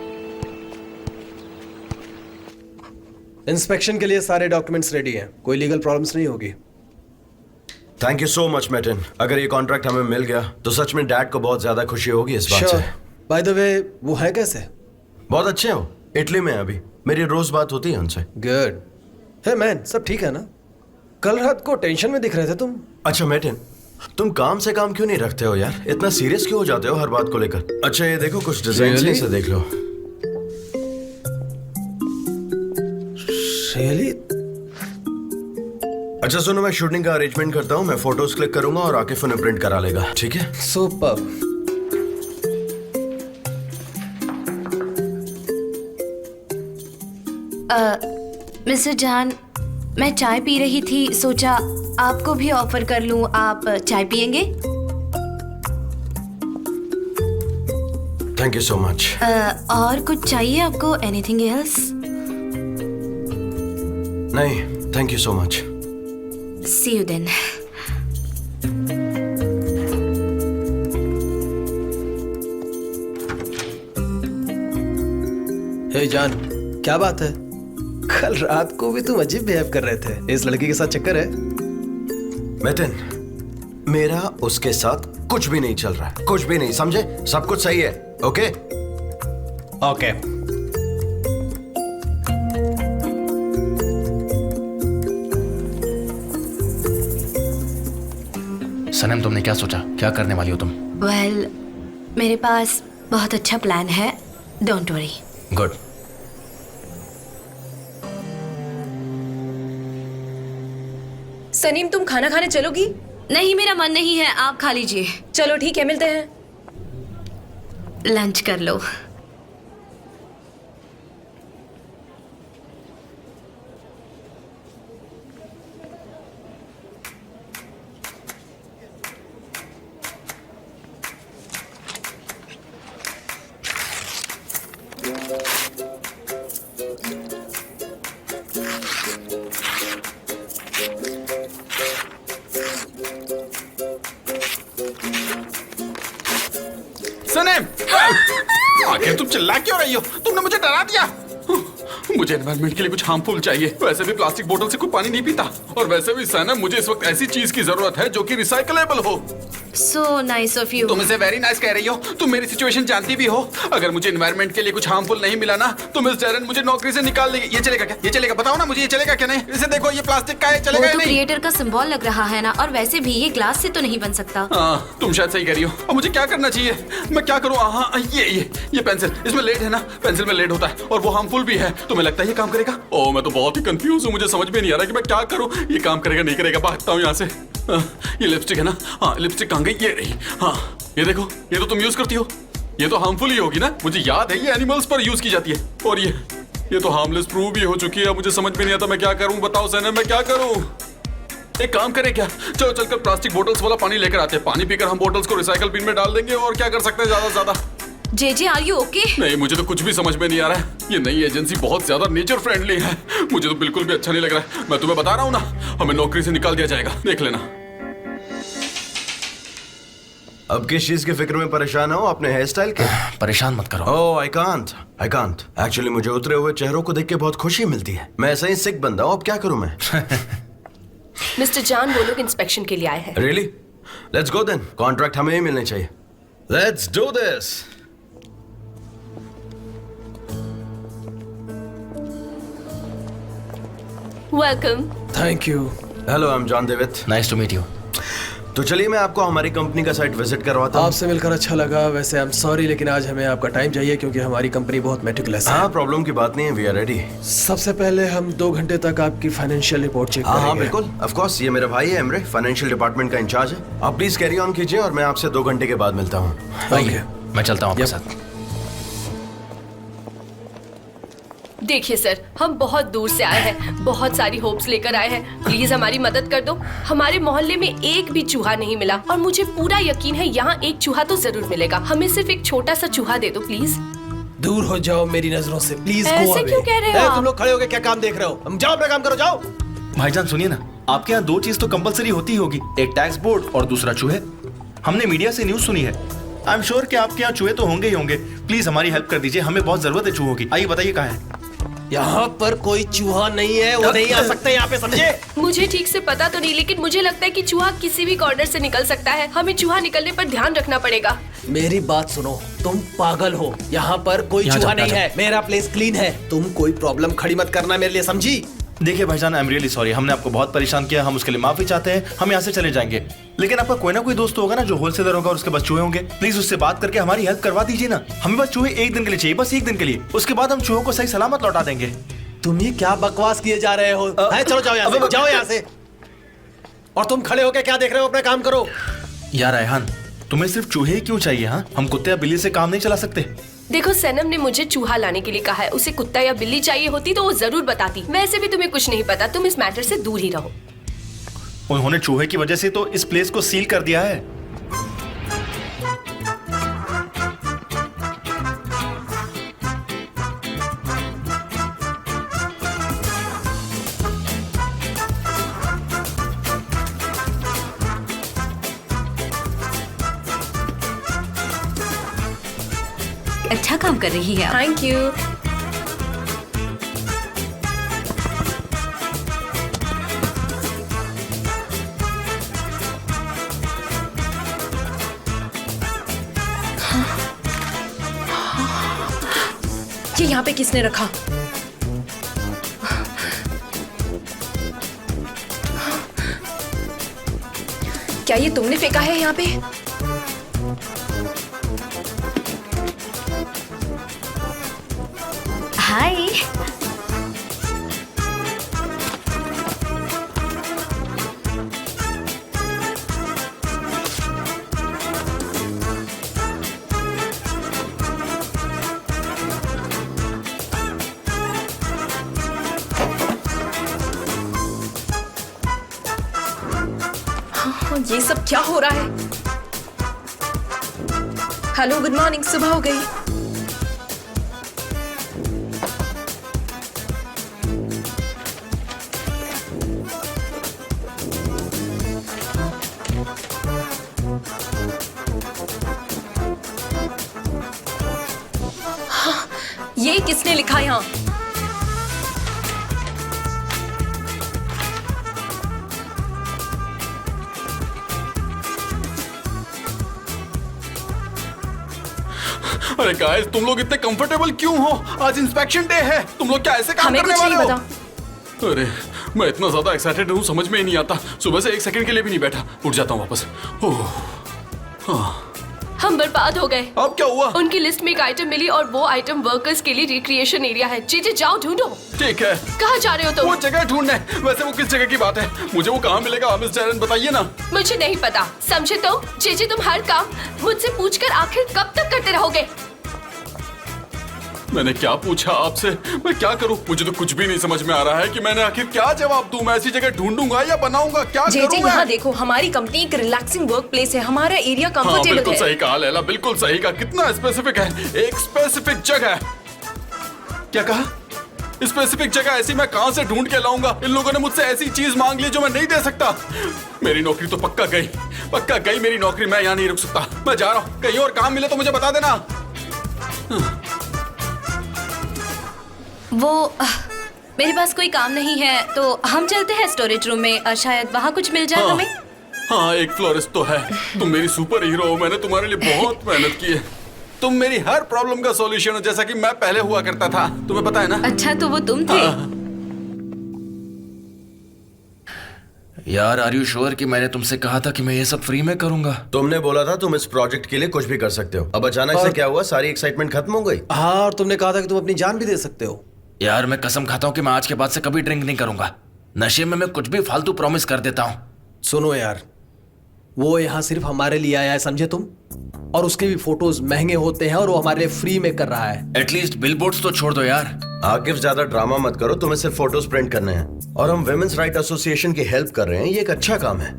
इंस्पेक्शन के लिए सारे डॉक्यूमेंट्स रेडी हैं, कोई लीगल प्रॉब्लम्स नहीं होगी। थैंक यू सो मच मैटिन। अगर ये कॉन्ट्रैक्ट हमें मिल गया तो सच में डैड को बहुत ज्यादा खुशी होगी इस बात से। बाय द वे, वो है कैसे? बहुत अच्छे हो, इटली में अभी मेरी रोज बात होती है उनसे। गुड। हे मैन, सब ठीक है ना? कल रात को टेंशन में दिख रहे थे तुम। अच्छा मैटिन, तुम काम से काम क्यों नहीं रखते हो यार? इतना सीरियस क्यों हो जाते हो हर बात को लेकर? अच्छा ये देखो, कुछ डिजाइन Really? से देख लो। रियली? अच्छा सुनो, मैं शूटिंग का अरेंजमेंट करता हूँ, मैं फोटोज क्लिक करूंगा और आकिफ उन्हें प्रिंट करा लेगा, ठीक है? सुपर। मिस्टर जान, मैं चाय पी रही थी, सोचा आपको भी ऑफर कर लूं। आप चाय पियेंगे? Thank you so much. और कुछ चाहिए आपको? Anything else? नहीं, thank you so much. See you then. Hey जान, क्या बात है? कल रात को भी तुम अजीब बिहेव कर रहे थे। इस लड़की के साथ चक्कर है? मैटिन, मेरा उसके साथ कुछ भी नहीं चल रहा है, कुछ भी नहीं, समझे? सब कुछ सही है, ओके? ओके। सनम, तुमने क्या सोचा? क्या करने वाली हो तुम? वेल, मेरे पास बहुत अच्छा प्लान है, डोंट वरी। गुड। सनीम, तुम खाना खाने चलोगी? नहीं, मेरा मन नहीं है, आप खा लीजिए। चलो ठीक है, मिलते हैं। लंच कर लो। सनम, आखिर तुम चिल्ला क्यों रही हो? तुमने मुझे डरा दिया। मुझे एनवायरनमेंट के लिए कुछ हार्मफुल चाहिए। वैसे भी प्लास्टिक बोतल से कोई पानी नहीं पीता, और वैसे भी सनम, मुझे इस वक्त ऐसी चीज की जरूरत है जो कि रिसाइकलेबल हो। So nice of you. तुम इसे वेरी नाइस कह रही हो। तुम मेरी सिचुएशन जानती भी हो। अगर मुझे एनवायरनमेंट के लिए कुछ हार्मफुल नहीं मिला ना, तो मिस डैरेन मुझे नौकरी से निकाल देगी। ये चलेगा क्या? ये चलेगा? बताओ ना मुझे, ये चलेगा क्या? नहीं, इसे देखो, ये प्लास्टिक का है, वो चलेगा या तो नहीं? क्रिएटर का सिंबल लग रहा है ना, और वैसे भी ये ग्लास से तो नहीं बन सकता। हाँ, तुम शायद सही कह रही हो। अब मुझे क्या करना चाहिए? मैं क्या करूँ? हाँ, ये पेंसिल, इसमें लेड है ना? पेंसिल में लेड होता है और वो हार्मफुल भी है। तुम्हें लगता है ये काम करेगा? ओह, मैं तो बहुत ही कंफ्यूज हूँ। मुझे समझ में नहीं आ रहा कि मैं क्या करूँ। ये काम करेगा नहीं करेगा? भागता हूँ यहाँ से। ये लिपस्टिक है ना? हाँ, लिपस्टिक कहाँ गई? ये रही। हाँ, ये देखो, ये तो तुम यूज करती हो। ये तो हार्मफुल ही होगी ना? मुझे याद है ये एनिमल्स पर यूज की जाती है, और ये तो हार्मलेस प्रूव भी हो चुकी है। अब मुझे समझ में नहीं आता मैं क्या करूँ। बताओ सनम, मैं क्या करूँ? एक काम करें क्या? चलो चलकर प्लास्टिक बोतल्स वाला पानी लेकर आते हैं। पानी पीकर हम बोतल्स को रिसाइकल बिन में डाल देंगे, और क्या कर सकते हैं ज्यादा से ज्यादा। जेजे, आर यू ओके? नहीं, मुझे तो कुछ भी समझ में नहीं आ रहा है। ये नई एजेंसी बहुत ज्यादा नेचर फ्रेंडली है। मुझे तो बिल्कुल भी अच्छा नहीं लग रहा है। मैं तुम्हें बता रहा हूँ ना, हमें नौकरी से निकाल दिया जाएगा, देख लेना। अब किस चीज की फिक्र में परेशान हो? अपने हेयर स्टाइल के? परेशान मत करो। ओह आई कांट एक्चुअली मुझे उतरे हुए चेहरों को देख के बहुत खुशी मिलती है। मैं ऐसा ही सिक बंदा हूँ, अब क्या करूँ मैं? मिस्टर जान, वो लोग इंस्पेक्शन के लिए आए हैं। Really? Let's go then. Contract हमें ही मिलने चाहिए। Let's do this. Welcome. Thank you. Hello I am John David. Nice to meet you. तो चलिए मैं आपको हमारी कंपनी का साइट विजिट करवाता हूँ। आपसे मिलकर अच्छा लगा। वैसे आई एम सॉरी लेकिन आज हमें आपका टाइम चाहिए क्योंकि हमारी कंपनी बहुत मेटिकुलस है। हाँ प्रॉब्लम की बात नहीं है, वी आर रेडी। सबसे पहले हम 2 घंटे तक आपकी फाइनेंशियल रिपोर्ट चेक करेंगे। हाँ बिल्कुल, ऑफ कोर्स। ये मेरा भाई है एमरे, फाइनेंशियल डिपार्टमेंट का इंचार्ज है। आप प्लीज कैरी ऑन कीजिए और मैं आपसे 2 घंटे के बाद मिलता हूँ। आइए, मैं चलता हूँ आपके साथ। देखिए सर, हम बहुत दूर से आए हैं, बहुत सारी होप्स लेकर आए हैं। प्लीज हमारी मदद कर दो। हमारे मोहल्ले में एक भी चूहा नहीं मिला और मुझे पूरा यकीन है यहाँ एक चूहा तो जरूर मिलेगा। हमें सिर्फ एक छोटा सा चूहा दे दो प्लीज। दूर हो जाओ मेरी नजरों से प्लीज। ऐसे क्यों कह रहे हो आप? तुम लोग खड़े होकर क्या काम देख रहे हो? हम जाओ अपना काम करो, जाओ। भाईजान सुनिए ना, आपके यहाँ 2 चीज तो कंपलसरी होती होगी, एक टैक्स बोर्ड और दूसरा चूहे। हमने मीडिया से न्यूज सुनी है। आई एम श्योर कि आपके यहाँ चूहे तो होंगे ही होंगे। प्लीज हमारी हेल्प कर दीजिए, हमें बहुत जरूरत है चूहों की। आइए बताइए कहाँ है? यहाँ पर कोई चूहा नहीं है, वो नहीं आ सकते यहाँ पे, समझे? मुझे ठीक से पता तो नहीं, लेकिन मुझे लगता है कि चूहा किसी भी कॉर्नर से निकल सकता है। हमें चूहा निकलने पर ध्यान रखना पड़ेगा। मेरी बात सुनो, तुम पागल हो। यहाँ पर कोई चूहा नहीं है। मेरा प्लेस क्लीन है। तुम कोई प्रॉब्लम खड़ी मत करना मेरे लिए, समझी? देखिए भाईजान, आई एम रियली सॉरी। हमने आपको बहुत परेशान किया, हम उसके लिए माफी चाहते हैं। हम यहाँ से चले जाएंगे, लेकिन आपका कोई ना कोई दोस्त होगा ना जो होलसेलर होगा और उसके पास चूहे होंगे। प्लीज उससे बात करके हमारी हेल्प करवा दीजिए ना। हमें बस चूहे 1 दिन के लिए चाहिए, बस 1 दिन के लिए। उसके बाद हम चूहों को सही सलामत लौटा देंगे। तुम ये क्या बकवास किए जा रहे हो? चलो जाओ यहाँ से, जाओ यहाँ से। और तुम खड़े होकर क्या देख रहे हो? अपना काम करो। यार रेहान, तुम्हें सिर्फ चूहे ही क्यों चाहिए? हाँ, हम कुत्ते या बिल्ली से काम नहीं चला सकते। देखो, सनम ने मुझे चूहा लाने के लिए कहा है। उसे कुत्ता या बिल्ली चाहिए होती तो वो जरूर बताती। वैसे भी तुम्हें कुछ नहीं पता, तुम इस मैटर से दूर ही रहो। उन्होंने चूहे की वजह से तो इस प्लेस को सील कर दिया है। अच्छा काम कर रही है आप। Thank you. ये यहाँ पे किसने रखा? क्या ये तुमने फेंका है यहाँ पे? हाय। ये सब क्या हो रहा है? Hello, good morning. सुबह हो गई। हाँ, ये किसने लिखा यहाँ? अरे गाइस, तुम लोग इतने कंफर्टेबल क्यों हो? आज इंस्पेक्शन डे है। तुम लोग क्या ऐसे काम हमें करने कुछ वाले नहीं हो? पता। अरे मैं इतना ज्यादा एक्साइटेड हूँ, समझ में ही नहीं आता। सुबह से 1 सेकंड के लिए भी नहीं बैठा। उठ जाता हूँ वापस। ओह, हाँ। हम बर्बाद हो गए। अब क्या हुआ? उनकी लिस्ट में एक आइटम मिली और वो आइटम वर्कर्स के लिए रिक्रिएशन एरिया है। जीजे जाओ ढूंढो। ठीक है। कहाँ जा रहे हो तुम? वो जगह ढूंढने। वैसे वो किस जगह की बात है? मुझे वो कहाँ मिलेगा? मिस जैरन बताइए ना। मुझे नहीं पता, समझे तो? जीजे, तुम हर काम मुझसे पूछकर आखिर कब तक करते रहोगे? मैंने क्या पूछा आपसे? मैं क्या करूं? मुझे तो कुछ भी नहीं समझ में आ रहा है कि मैंने आखिर क्या जवाब दूं। मैं ऐसी जगह ढूंढूंगा या बनाऊंगा? क्या जेजे, करूं मैं? यहाँ देखो, हमारी कंपनी एक रिलैक्सिंग वर्क प्लेस है। हमारा एरिया हाँ, कंफर्टेबल बिल्कुल है। सही कहा लैला, बिल्कुल सही कहा। कितना स्पेसिफिक है। एक स्पेसिफिक जगह। क्या कहा? स्पेसिफिक जगह ऐसी मैं कहां से ढूंढ के लाऊंगा? इन लोगों ने मुझसे ऐसी चीज मांग ली जो मैं नहीं दे सकता। मेरी नौकरी तो पक्का गई मेरी नौकरी। मैं यहाँ नहीं रुक सकता, मैं जा रहा हूँ। कहीं और काम मिले तो मुझे बता देना। मेरे पास कोई काम नहीं है तो हम चलते हैं स्टोरेज रूम में, शायद वहाँ कुछ मिल जाए हमें। हाँ, एक फ्लोरिस्ट तो है। तुम मेरी सुपर हीरो हो, मैंने तुम्हारे लिए बहुत मेहनत की है। तुम मेरी हर प्रॉब्लम का सॉल्यूशन हो, जैसा कि मैं पहले हुआ करता था। तुम्हें पता है ना? अच्छा, तो वो तुम थे? यार आर यू श्योर कि मैंने तुमसे कहा था कि मैं ये सब फ्री में करूंगा? तुमने बोला था तुम इस प्रोजेक्ट के लिए कुछ भी कर सकते हो। अब अचानक से क्या हुआ? सारी एक्साइटमेंट खत्म हो गई। हाँ, और तुमने कहा था कि तुम अपनी जान भी दे सकते हो। यार मैं कसम खाता हूँ कि मैं आज के बाद से कभी ड्रिंक नहीं करूंगा। नशे में मैं कुछ भी फालतू प्रॉमिस कर देता हूँ। सुनो यार, वो यहाँ सिर्फ हमारे लिए आया है, समझे तुम? और उसके भी फोटोज महंगे होते हैं और वो हमारे लिए फ्री में कर रहा है। एटलीस्ट बिलबोर्ड्स तो छोड़ दो यार। आकिफ, ज्यादा ड्रामा मत करो। तुम्हें सिर्फ फोटोज प्रिंट करने हैं और हम विमेंस राइट एसोसिएशन की हेल्प कर रहे हैं। ये एक अच्छा काम है।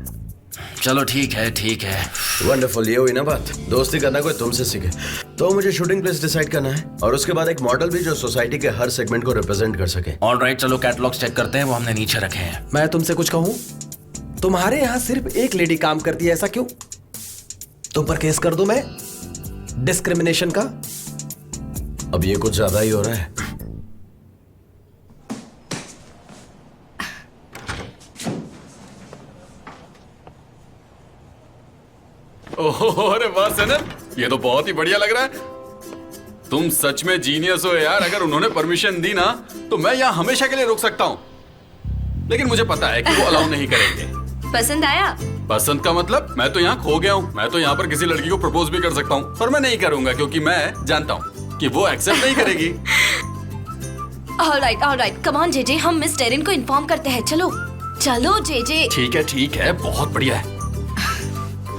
चलो ठीक है। वंडरफुल, ये हुई ना बात। दोस्ती करना कोई तुमसे सीखे। तो मुझे शूटिंग प्लेस डिसाइड करना है और उसके बाद एक मॉडल भी जो सोसाइटी के हर सेगमेंट को रिप्रेजेंट कर सके। ऑलराइट, चलो कैटलॉग्स चेक करते हैं, वो हमने नीचे रखे हैं। मैं तुमसे कुछ कहूँ? तुम्हारे यहाँ सिर्फ एक लेडी काम करती है, ऐसा क्यों? तुम पर केस कर दूं मैं डिस्क्रिमिनेशन का? अब ये कुछ ज्यादा ही हो रहा है। ओह, अरे वाह सनम, ये तो बहुत ही बढ़िया लग रहा है। तुम सच में जीनियस हो यार। अगर उन्होंने परमिशन दी ना तो मैं यहाँ हमेशा के लिए रुक सकता हूँ, लेकिन मुझे पता है कि वो अलाउ नहीं करेंगे। पसंद आया? पसंद का मतलब? मैं तो यहाँ खो गया हूँ। मैं तो यहाँ पर किसी लड़की को प्रपोज भी कर सकता हूँ, पर मैं नहीं करूंगा क्योंकि मैं जानता हूँ कि वो एक्सेप्ट नहीं करेगी। ऑलराइट, कम ऑन जेजे, हम मिस टेरिन को इन्फॉर्म करते हैं। चलो जेजे। ठीक है, बहुत बढ़िया है।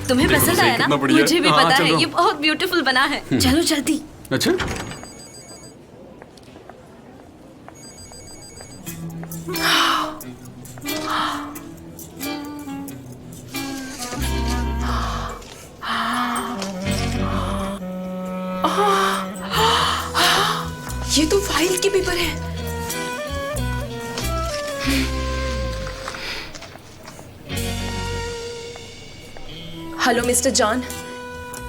तुम्हें देखो पसंद सही आया ना? कितना बढ़िया है। मुझे भी हाँ, पता है, चलो। ये बहुत ब्यूटीफुल बना है। चलो जल्दी। अच्छा, ये तो फाइल के पेपर है। हेलो मिस्टर जॉन,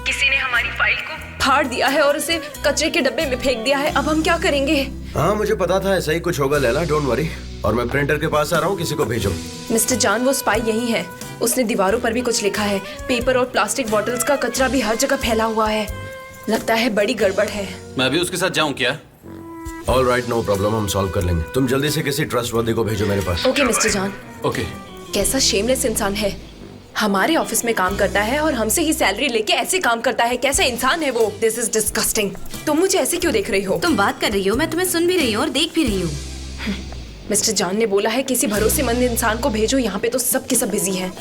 किसी ने हमारी फाइल को फाड़ दिया है और उसे कचरे के डब्बे में फेंक दिया है। अब हम क्या करेंगे? हाँ, मुझे पता था ऐसा ही कुछ होगा लैला, डोंट वरी। और मैं प्रिंटर के पास आ रहा हूँ, किसी को भेजो। मिस्टर जॉन, वो स्पाई यही है। उसने दीवारों पर भी कुछ लिखा है। पेपर और प्लास्टिक बॉटल्स का कचरा भी हर जगह फैला हुआ है। लगता है बड़ी गड़बड़ है। मैं भी उसके साथ जाऊँ क्या? ऑलराइट, नो प्रॉब्लम, हम सॉल्व कर लेंगे। तुम जल्दी से किसी ट्रस्टवर्दी को भेजो मेरे पास। Okay mister John. ओके। कैसा शेमलेस इंसान है। हमारे ऑफिस में काम करता है और हमसे ही सैलरी लेके ऐसे काम करता है। कैसा इंसान है वो? This is disgusting. तुम मुझे ऐसे क्यों देख रही हो? तुम बात कर रही हो, मैं तुम्हें सुन भी रही हूँ और देख भी रही हूँ। मिस्टर जॉन ने बोला है किसी भरोसेमंद इंसान को भेजो। यहाँ पे तो सब के सब बिजी हैं।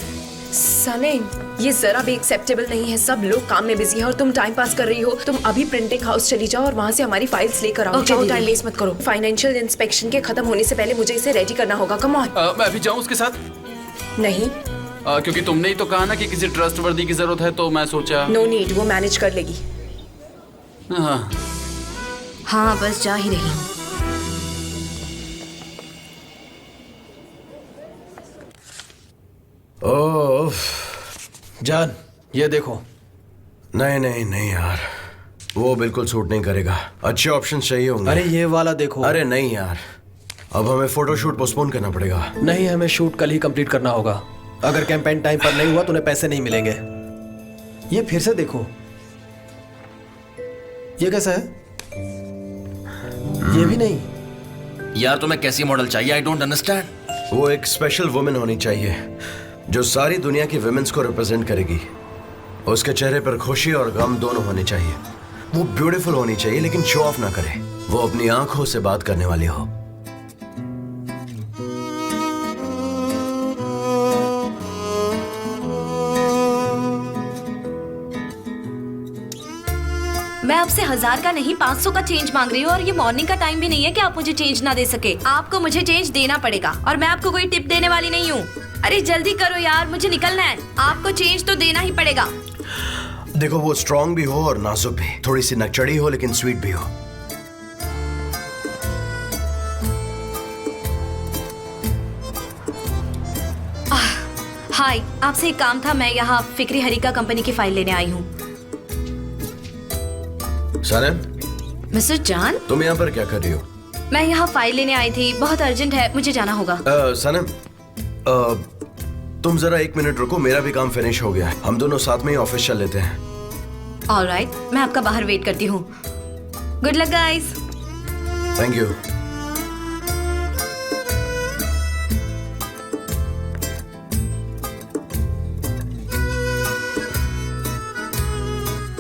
सने, ये जरा भी एक्सेप्टेबल नहीं है। सब लोग काम में बिजी हैं और तुम टाइम पास कर रही हो। तुम अभी प्रिंटिंग हाउस चली जाओ और वहाँ से हमारी फाइल्स लेकर आओ। Okay, टाइम वेस्ट मत करो। फाइनेंशियल इंस्पेक्शन के खत्म होने से पहले मुझे इसे रेडी करना होगा। Come on. मैं अभी जाऊँ उसके साथ? नहीं, क्योंकि तुमने ही तो कहा ना कि किसी ट्रस्टवर्दी की जरूरत है, तो मैं सोचा। नो नीड, वो मैनेज कर लेगी। हाँ, बस जा ही रही हूँ। ओह जान, ये देखो। नहीं यार, वो बिल्कुल सूट नहीं करेगा। अच्छे ऑप्शन चाहिए होंगे। अरे ये वाला देखो। अरे नहीं यार, अब हमें फोटोशूट पोस्टपोन करना पड़ेगा। नहीं, हमें शूट कल ही कंप्लीट करना होगा। अगर कैंपेन टाइम पर नहीं हुआ तो उन्हें पैसे नहीं मिलेंगे। ये फिर से देखो, ये कैसा है? ये भी नहीं। यार तुम्हें कैसी मॉडल चाहिए? I don't understand. वो एक स्पेशल वुमेन होनी चाहिए जो सारी दुनिया की विमेंस को रिप्रेजेंट करेगी। उसके चेहरे पर खुशी और गम दोनों होने चाहिए। वो ब्यूटीफुल होनी चाहिए लेकिन शो ऑफ ना करे। वो अपनी आंखों से बात करने वाली हो। मैं आपसे 1000 का नहीं 500 का चेंज मांग रही हूँ और ये मॉर्निंग का टाइम भी नहीं है कि आप मुझे चेंज ना दे सके। आपको मुझे चेंज देना पड़ेगा और मैं आपको कोई टिप देने वाली नहीं हूँ। अरे जल्दी करो यार, मुझे निकलना है। आपको चेंज तो देना ही पड़ेगा। देखो, वो स्ट्रांग भी हो और नाजुक भी, थोड़ी सी नकचड़ी हो लेकिन स्वीट भी हो। हाय, आपसे एक काम था। मैं यहाँ फिक्री हरिका कंपनी की फाइल लेने आई हूँ। सनम, मिस्टर जान, तुम यहाँ पर क्या कर रही हो? मैं यहाँ फाइल लेने आई थी। बहुत अर्जेंट है, मुझे जाना होगा। सनम, तुम जरा 1 मिनट रुको, मेरा भी काम फिनिश हो गया है। हम दोनों साथ में ही ऑफिस चल लेते हैं। ऑलराइट, मैं आपका बाहर वेट करती हूँ। Good luck guys. Thank you.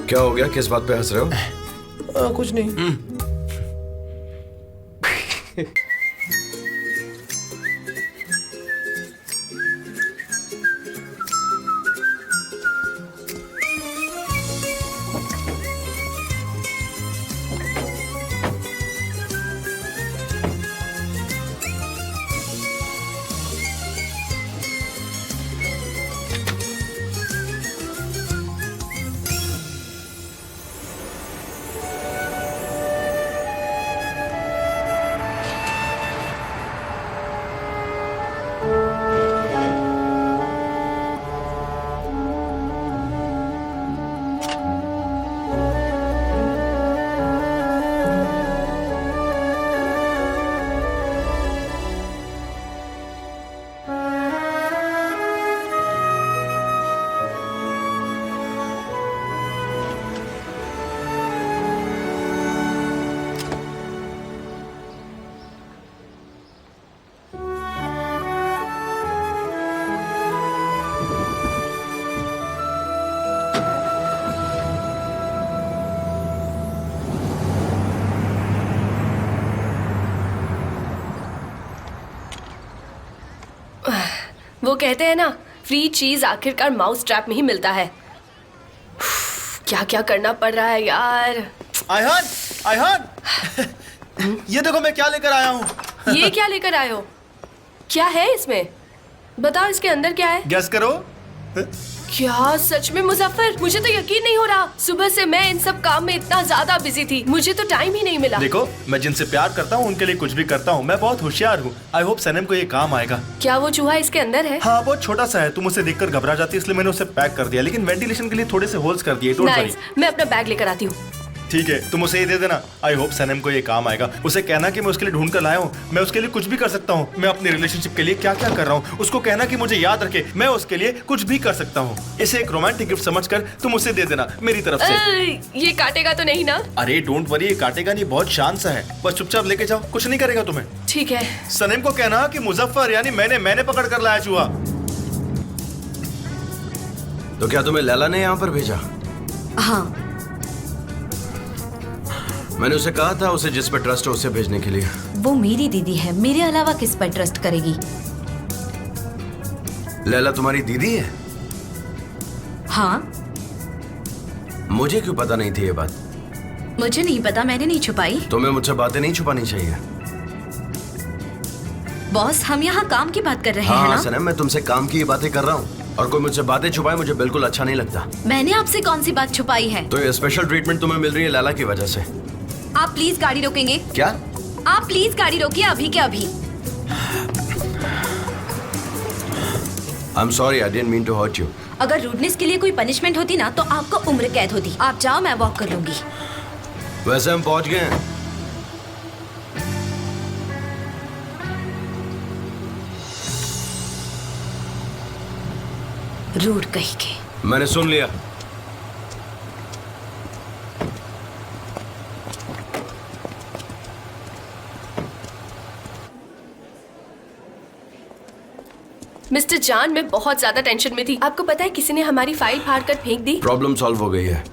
क्या हो गया? किस बात पे हंस रहे हो? कुछ नहीं। वो कहते हैं ना, फ्री चीज आखिरकार माउस ट्रैप में ही मिलता है। क्या क्या करना पड़ रहा है यार। आयहान, आयहान, ये देखो मैं क्या लेकर आया हूँ। ये क्या लेकर आए हो? क्या है इसमें? बताओ, इसके अंदर क्या है? गेस करो। क्या सच में मुजफ्फर? मुझे तो यकीन नहीं हो रहा। सुबह से मैं इन सब काम में इतना ज्यादा बिजी थी, मुझे तो टाइम ही नहीं मिला। देखो, मैं जिनसे प्यार करता हूँ उनके लिए कुछ भी करता हूँ। मैं बहुत होशियार हूँ। आई होप सनम को ये काम आएगा। क्या वो चूहा इसके अंदर है? हाँ, बहुत छोटा सा है। तुम उसे देखकर घबरा जाती है, इसलिए मैंने उसे पैक कर दिया, लेकिन वेंटिलेशन के लिए थोड़े से होल्स कर दिए। Don't worry. नाइस, मैं अपना बैग लेकर आती हूँ। ठीक है, तुम उसे ये दे देना। आई होप सनम को ये काम आएगा। उसे कहना कि मैं उसके लिए ढूंढ कर लाया हूँ। मैं उसके लिए कुछ भी कर सकता हूँ। मैं अपनी रिलेशनशिप के लिए क्या क्या कर रहा हूँ उसको कहना कि मुझे याद रखे। मैं उसके लिए कुछ भी कर सकता हूँ। इसे एक रोमांटिक गिफ्ट समझकर तुम उसे दे देना मेरी तरफ से। ये काटेगा तो नहीं ना? अरे डोंट वरी, ये काटेगा नहीं, बहुत शांत सा है। बस चुपचाप लेके जाओ, कुछ नहीं करेगा तुम्हें। ठीक है। सनम को कहना कि मुजफ्फर यानी मैंने पकड़ कर लाया चूहा। तो क्या तुम्हें लैला ने यहाँ पर भेजा? हाँ, मैंने उसे कहा था उसे जिस पर ट्रस्ट है उसे भेजने के लिए। वो मेरी दीदी है, मेरे अलावा किस पर ट्रस्ट करेगी? लैला तुम्हारी दीदी है? हाँ। मुझे क्यों पता नहीं थी ये बात? मुझे नहीं पता, मैंने नहीं छुपाई। तुम्हें मुझसे बातें नहीं छुपानी चाहिए। बॉस, हम यहाँ काम की बात कर रहे हैं हाँ ना? सनम, मैं तुमसे काम की बातें कर रहा हूँ और कोई मुझसे बातें छुपाए मुझे बिल्कुल अच्छा नहीं लगता। मैंने आपसे कौन सी बात छुपाई है? तो ये स्पेशल ट्रीटमेंट तुम्हें मिल रही है लैला की वजह से। आप प्लीज गाड़ी रोकेंगे? क्या? आप प्लीज गाड़ी रोकिए, अभी के अभी। I am sorry, I didn't mean to hurt you. अगर रूडनेस के लिए कोई पनिशमेंट होती ना तो आपको उम्र कैद होती। आप जाओ, मैं वॉक कर लूंगी। वैसे हम पहुंच गए हैं। रूड कहीं के। मैंने सुन लिया। मिस्टर जान, मैं बहुत ज्यादा टेंशन में थी। आपको पता है किसी ने हमारी फाइल फाड़ कर फेंक दी। प्रॉब्लम सॉल्व हो गई है।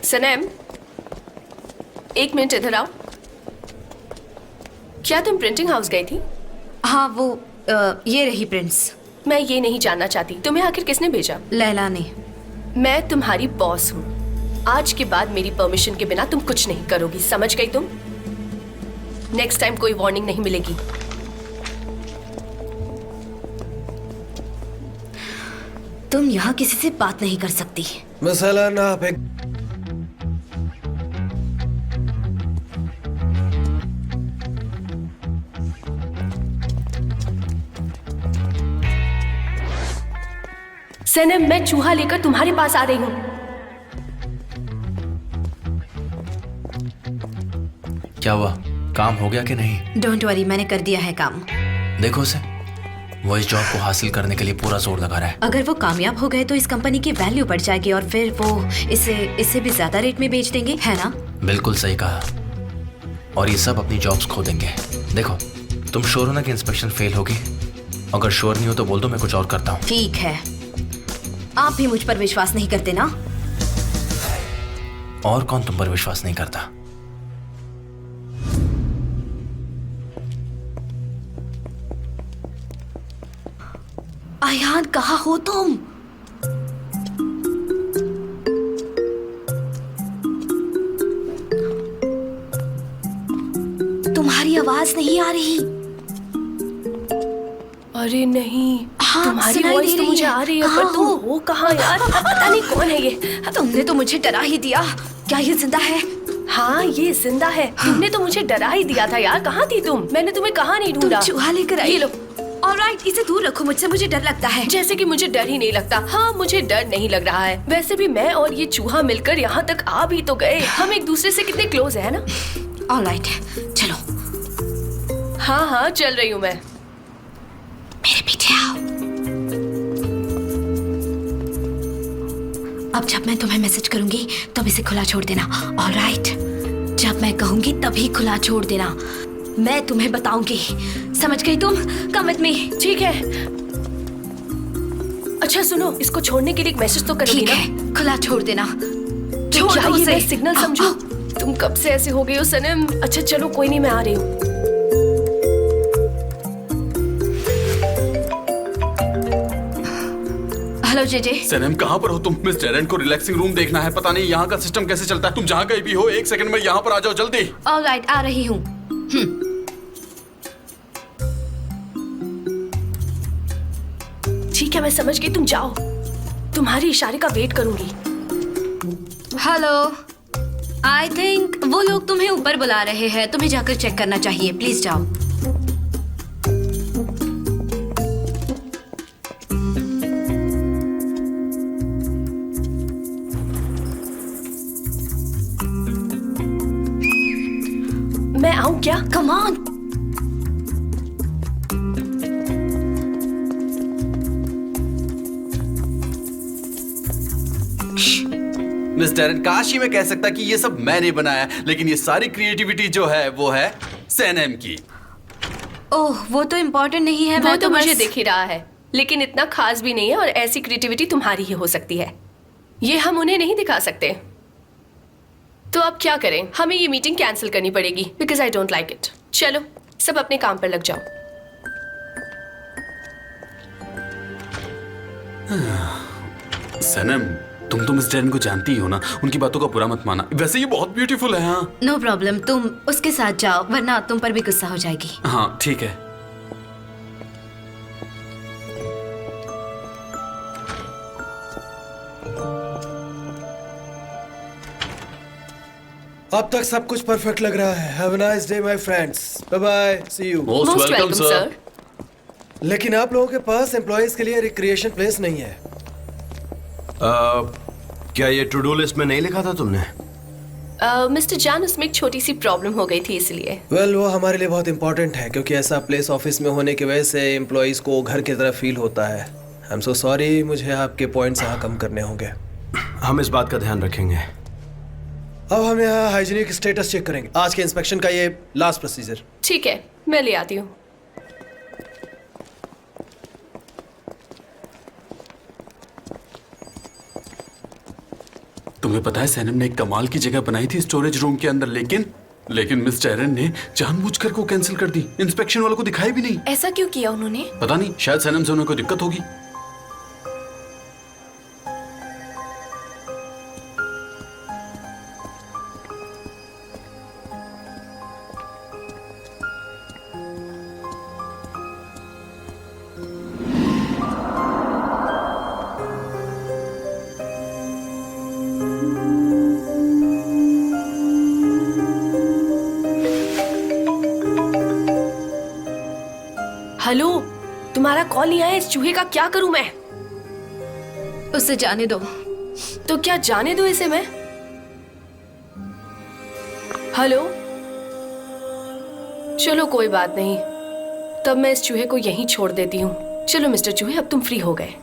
सनम, 1 मिनट इधर आओ। क्या तुम प्रिंटिंग हाउस गई थी? हाँ, वो ये रही प्रिंट्स। मैं ये नहीं जानना चाहती तुम्हें आखिर किसने भेजा। लैला ने। मैं तुम्हारी बॉस हूँ। आज के बाद मेरी परमिशन के बिना तुम कुछ नहीं करोगी, समझ गई तुम? नेक्स्ट टाइम कोई वार्निंग नहीं मिलेगी। तुम यहाँ किसी से बात नहीं कर सकती। मसलन आप एक सनम, मैं चूहा लेकर तुम्हारे पास आ रही हूँ। क्या हुआ, काम हो गया कि नहीं? डोंट वरी, मैंने कर दिया है काम। देखो उसे, वो इस जॉब को हासिल करने के लिए पूरा जोर लगा रहा है। अगर वो कामयाब हो गए तो इस कंपनी की वैल्यू बढ़ जाएगी और फिर वो इसे भी ज्यादा रेट में बेच देंगे, है ना? बिल्कुल सही कहा। और ये सब अपनी जॉब्स खो देंगे। देखो, तुम श्योर हो ना कि इंस्पेक्शन फेल होगी? अगर श्योर नहीं हो तो बोल दो, मैं कुछ और करता हूँ। ठीक है, आप भी मुझ पर विश्वास नहीं करते ना? और कौन तुम पर विश्वास नहीं करता? आयान, कहाँ हो तुम? तुम्हारी आवाज नहीं आ रही। अरे नहीं, हाँ, तुम्हारी सुनाई वॉइस दे तो रही मुझे है। आ रही है, कहाँ पर तुम हो? हो कहाँ यार? पता नहीं कौन है ये। तुमने तो मुझे डरा ही दिया। क्या ये जिंदा है? हाँ, ये जिंदा है। तुमने तो मुझे डरा ही दिया था यार। कहाँ थी तुम? मैंने तुम्हें कहाँ नहीं तुम ढूंढा। चूहा लेकर आई। ये लो। ऑलराइट, इसे दूर रखो मुझसे, मुझे डर लगता है। जैसे कि मुझे डर ही नहीं लगता। हाँ, मुझे डर नहीं लग रहा है। वैसे भी मैं और ये चूहा मिलकर यहाँ तक आ भी तो गए। हम एक दूसरे से कितने क्लोज है ना? ऑलराइट, चलो। हाँ हाँ, चल रही हूँ मैं। मेरे पीछे आओ। अब जब मैं तुम्हें मैसेज करूंगी तब इसे खुला छोड़ देना, ऑलराइट? जब मैं कहूंगी तभी खुला छोड़ देना। मैं तुम्हें बताऊंगी, समझ गई तुम? Come with me. ठीक है। अच्छा सुनो, इसको छोड़ने के लिए एक मैसेज तो करोगी ठीक ना? है, खुला छोड़ देना। तो छोड़ क्या दो ये उसे। मैं सिग्नल समझूं? तुम कब से ऐसे हो गई हो सनम? अच्छा चलो, कोई नहीं, मैं आ रही हूँ। Hello JJ. सनम, कहाँ पर हो तुम? मिस टेरेंट को रिलैक्सिंग रूम देखना है। पता नहीं यहाँ का सिस्टम कैसे चलता है। तुम जहाँ कहीं भी हो, एक सेकंड में यहाँ पर आ जाओ, जल्दी। ऑलराइट, आ रही हूँ। ठीक है, मैं समझ गई, तुम जाओ। तुम्हारे इशारे का वेट करूंगी। हेलो, आई थिंक वो लोग तुम्हें ऊपर बुला रहे हैं। तुम्हें जाकर चेक करना चाहिए, प्लीज जाओ। मैं आऊं क्या? Come on. मिस टेरेंट, काश ही मैं कह सकता कि ये सब मैंने बनाया, लेकिन ये सारी क्रिएटिविटी जो है वो है सनम की। ओह, वो तो इम्पोर्टेंट नहीं है। वो मैं तो मुझे बस- दिख ही रहा है, लेकिन इतना खास भी नहीं है। और ऐसी क्रिएटिविटी तुम्हारी ही हो सकती है। ये हम उन्हें नहीं दिखा सकते। तो अब क्या करें? हमें ये मीटिंग कैंसिल करनी पड़ेगी, because I don't like it. चलो, सब अपने काम पर लग जाओ। सनम, तुम तो मिस टेरेंट को जानती हो ना, उनकी बातों का बुरा मत माना। वैसे ये बहुत ब्यूटीफुल है। हाँ नो प्रॉब्लम, तुम उसके साथ जाओ, वरना तुम पर भी गुस्सा हो जाएगी। हाँ, ठीक है। अब तक सब कुछ परफेक्ट लग रहा है। Have a nice day my friends, bye bye, see you. Most welcome sir. लेकिन आप लोगों के पास एम्प्लॉयज के लिए रिक्रिएशन प्लेस नहीं है। क्या ये टू डू लिस्ट में नहीं लिखा था तुमने? मिस्टर जान, उसमें एक छोटी सी प्रॉब्लम हो गई थी, इसलिए। वेल, वो हमारे लिए बहुत इंपॉर्टेंट है, क्योंकि ऐसा प्लेस ऑफिस में होने की वजह से एम्प्लॉयज को घर की तरह फील होता है। आई एम सो सॉरी, मुझे आपके पॉइंट्स यहाँ कम करने होंगे। हम इस बात का ध्यान रखेंगे। अब हम यहाँ हाइजीनिक स्टेटस चेक करेंगे। आज के इंस्पेक्शन का ये लास्ट प्रोसीजर। ठीक है, मैं ले आती हूँ। तुम्हें पता है सनम ने एक कमाल की जगह बनाई थी स्टोरेज रूम के अंदर, लेकिन मिस टेरेंट ने जानबूझकर को कैंसिल कर दी। इंस्पेक्शन वालों को दिखाई भी नहीं। ऐसा क्यों किया उन्होंने? पता नहीं, शायद सनम से उन्हें कोई दिक्कत होगी। हेलो, तुम्हारा कॉल नहीं आया। इस चूहे का क्या करूं मैं? उसे जाने दो। तो क्या जाने दो इसे मैं? हेलो, चलो कोई बात नहीं, तब मैं इस चूहे को यहीं छोड़ देती हूँ। चलो मिस्टर चूहे, अब तुम फ्री हो गए।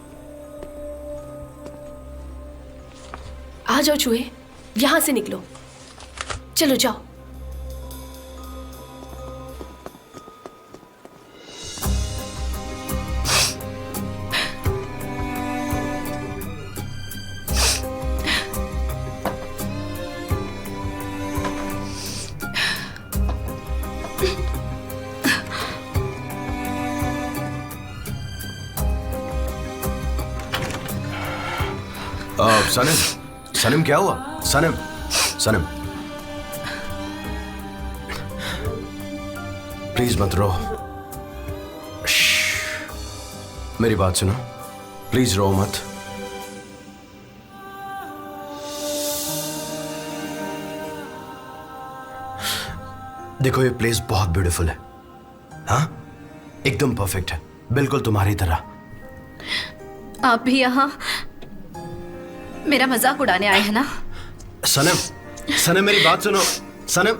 आ जाओ चूहे, यहां से निकलो, चलो जाओ। सनम, सनम क्या हुआ? सनम, सनम प्लीज मत रो। मेरी बात सुनो, प्लीज रो मत। देखो ये प्लेस बहुत ब्यूटीफुल है, हाँ एकदम परफेक्ट है, बिल्कुल तुम्हारी तरह। आप भी यहाँ मेरा मजाक उड़ाने आए हैं ना? सनम, सनम मेरी बात सुनो। सनम,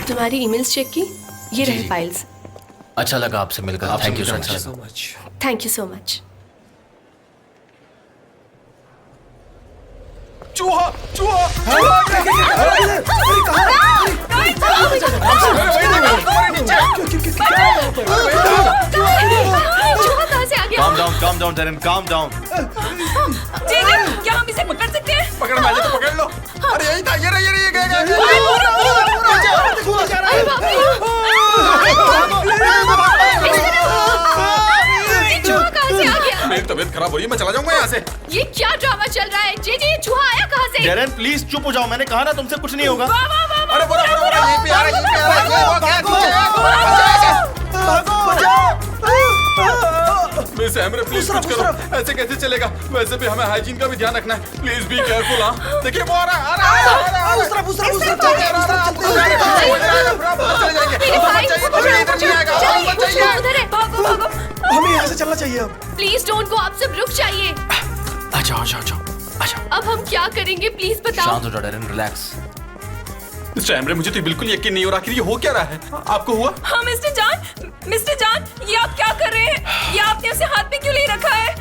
तुम्हारी ईमेल्स चेक की? ये रहे फाइल्स। अच्छा लगा आपसे मिलकर, thank you so much. Thank you so much. चूहा, चूहा, चूहा! Calm down, Darren, calm down. क्या हम इसे पकड़ सकते हैं? पकड़ मैं तो पकड़ लो। अरे यही था, ये रहा, ये गया। चूहा कहाँ से आ गया? मेरी तबीयत खराब हो रही है, मैं चला जाऊंगा यहाँ से। ये क्या ड्रामा चल रहा है? जेजे, ये चूहा आया कहाँ से? Darren, प्लीज चुप हो जाओ, मैंने कहा ना तुमसे कुछ नहीं होगा। अरे बोला, यहीं पे आ रहा मिस एमरे, प्लीज कुछ करो, ऐसे कैसे चलेगा? वैसे भी हमें हाइजीन का भी ध्यान रखना है, प्लीज बी केयरफुल। हाँ देखिए वो आ रहा हमें यहाँ से चलना चाहिए अब। प्लीज डोंट गो, आप सब रुक जाइए। अच्छा अब हम क्या करेंगे, प्लीज बताओ। शांत हो जाओ डेरेन, रिलैक्स। मिस्टर एमरे, मुझे तो बिल्कुल यकीन नहीं हो रहा कि ये हो क्या रहा है। आपको हुआ? हाँ मिस्टर जान, ये आप क्या कर रहे हैं? ये आपने उसे हाथ में क्यों ले रखा है?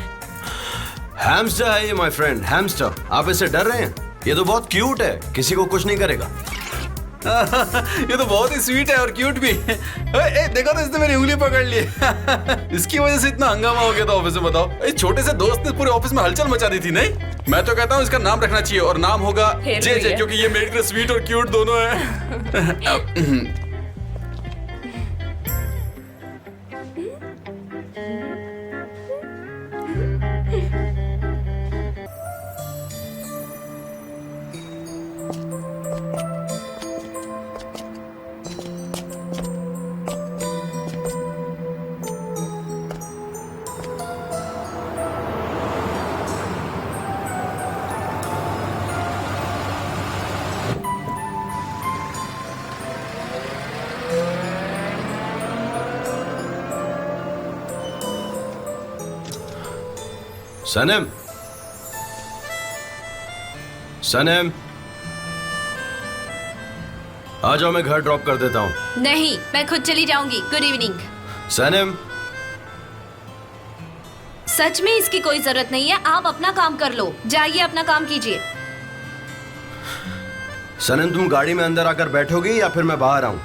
हैमस्टर है ये माय फ्रेंड, हैमस्टर। आप इससे डर रहे हैं? ये तो बहुत क्यूट है, किसी को कुछ नहीं करेगा। ये तो बहुत ही स्वीट है और क्यूट भी। देखो तो इसने मेरी उंगली पकड़ ली। इसकी वजह से इतना हंगामा हो गया था ऑफिस में, बताओ। इस छोटे से दोस्त ने पूरे ऑफिस में हलचल मचा दी थी। नहीं, मैं तो कहता हूँ इसका नाम रखना चाहिए, और नाम होगा जे, क्योंकि ये मेरे लिए स्वीट और क्यूट दोनों है। सनम, सनम आ जाओ, मैं घर ड्रॉप कर देता हूँ। नहीं, मैं खुद चली जाऊंगी। Good evening. सनम, सच में इसकी कोई जरूरत नहीं है, आप अपना काम कर लो। जाइए अपना काम कीजिए। सनम तुम गाड़ी में अंदर आकर बैठोगी या फिर मैं बाहर आऊं?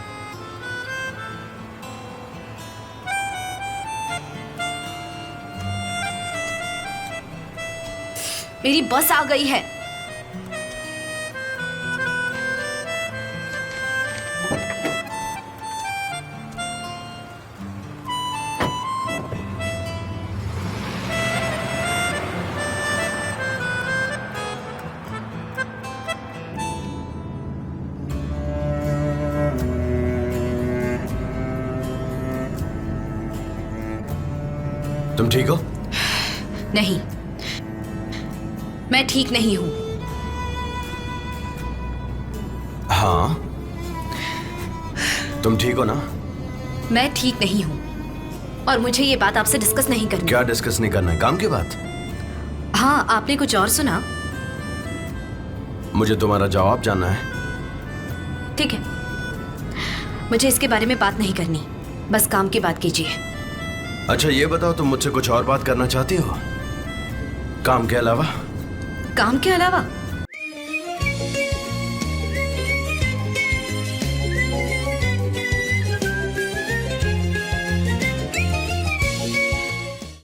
मेरी बस आ गई है। तुम ठीक हो? नहीं, मैं ठीक नहीं हूं। हाँ, तुम ठीक हो ना? मैं ठीक नहीं हूं। और मुझे ये बात आपसे डिस्कस नहीं करनी। क्या डिस्कस नहीं करना है? काम की बात? हाँ, आपने कुछ और सुना? मुझे तुम्हारा जवाब जानना है। ठीक है, मुझे इसके बारे में बात नहीं करनी, बस काम की बात कीजिए। अच्छा ये बताओ, तुम मुझसे कुछ और बात करना चाहती हो काम के अलावा? काम के अलावा?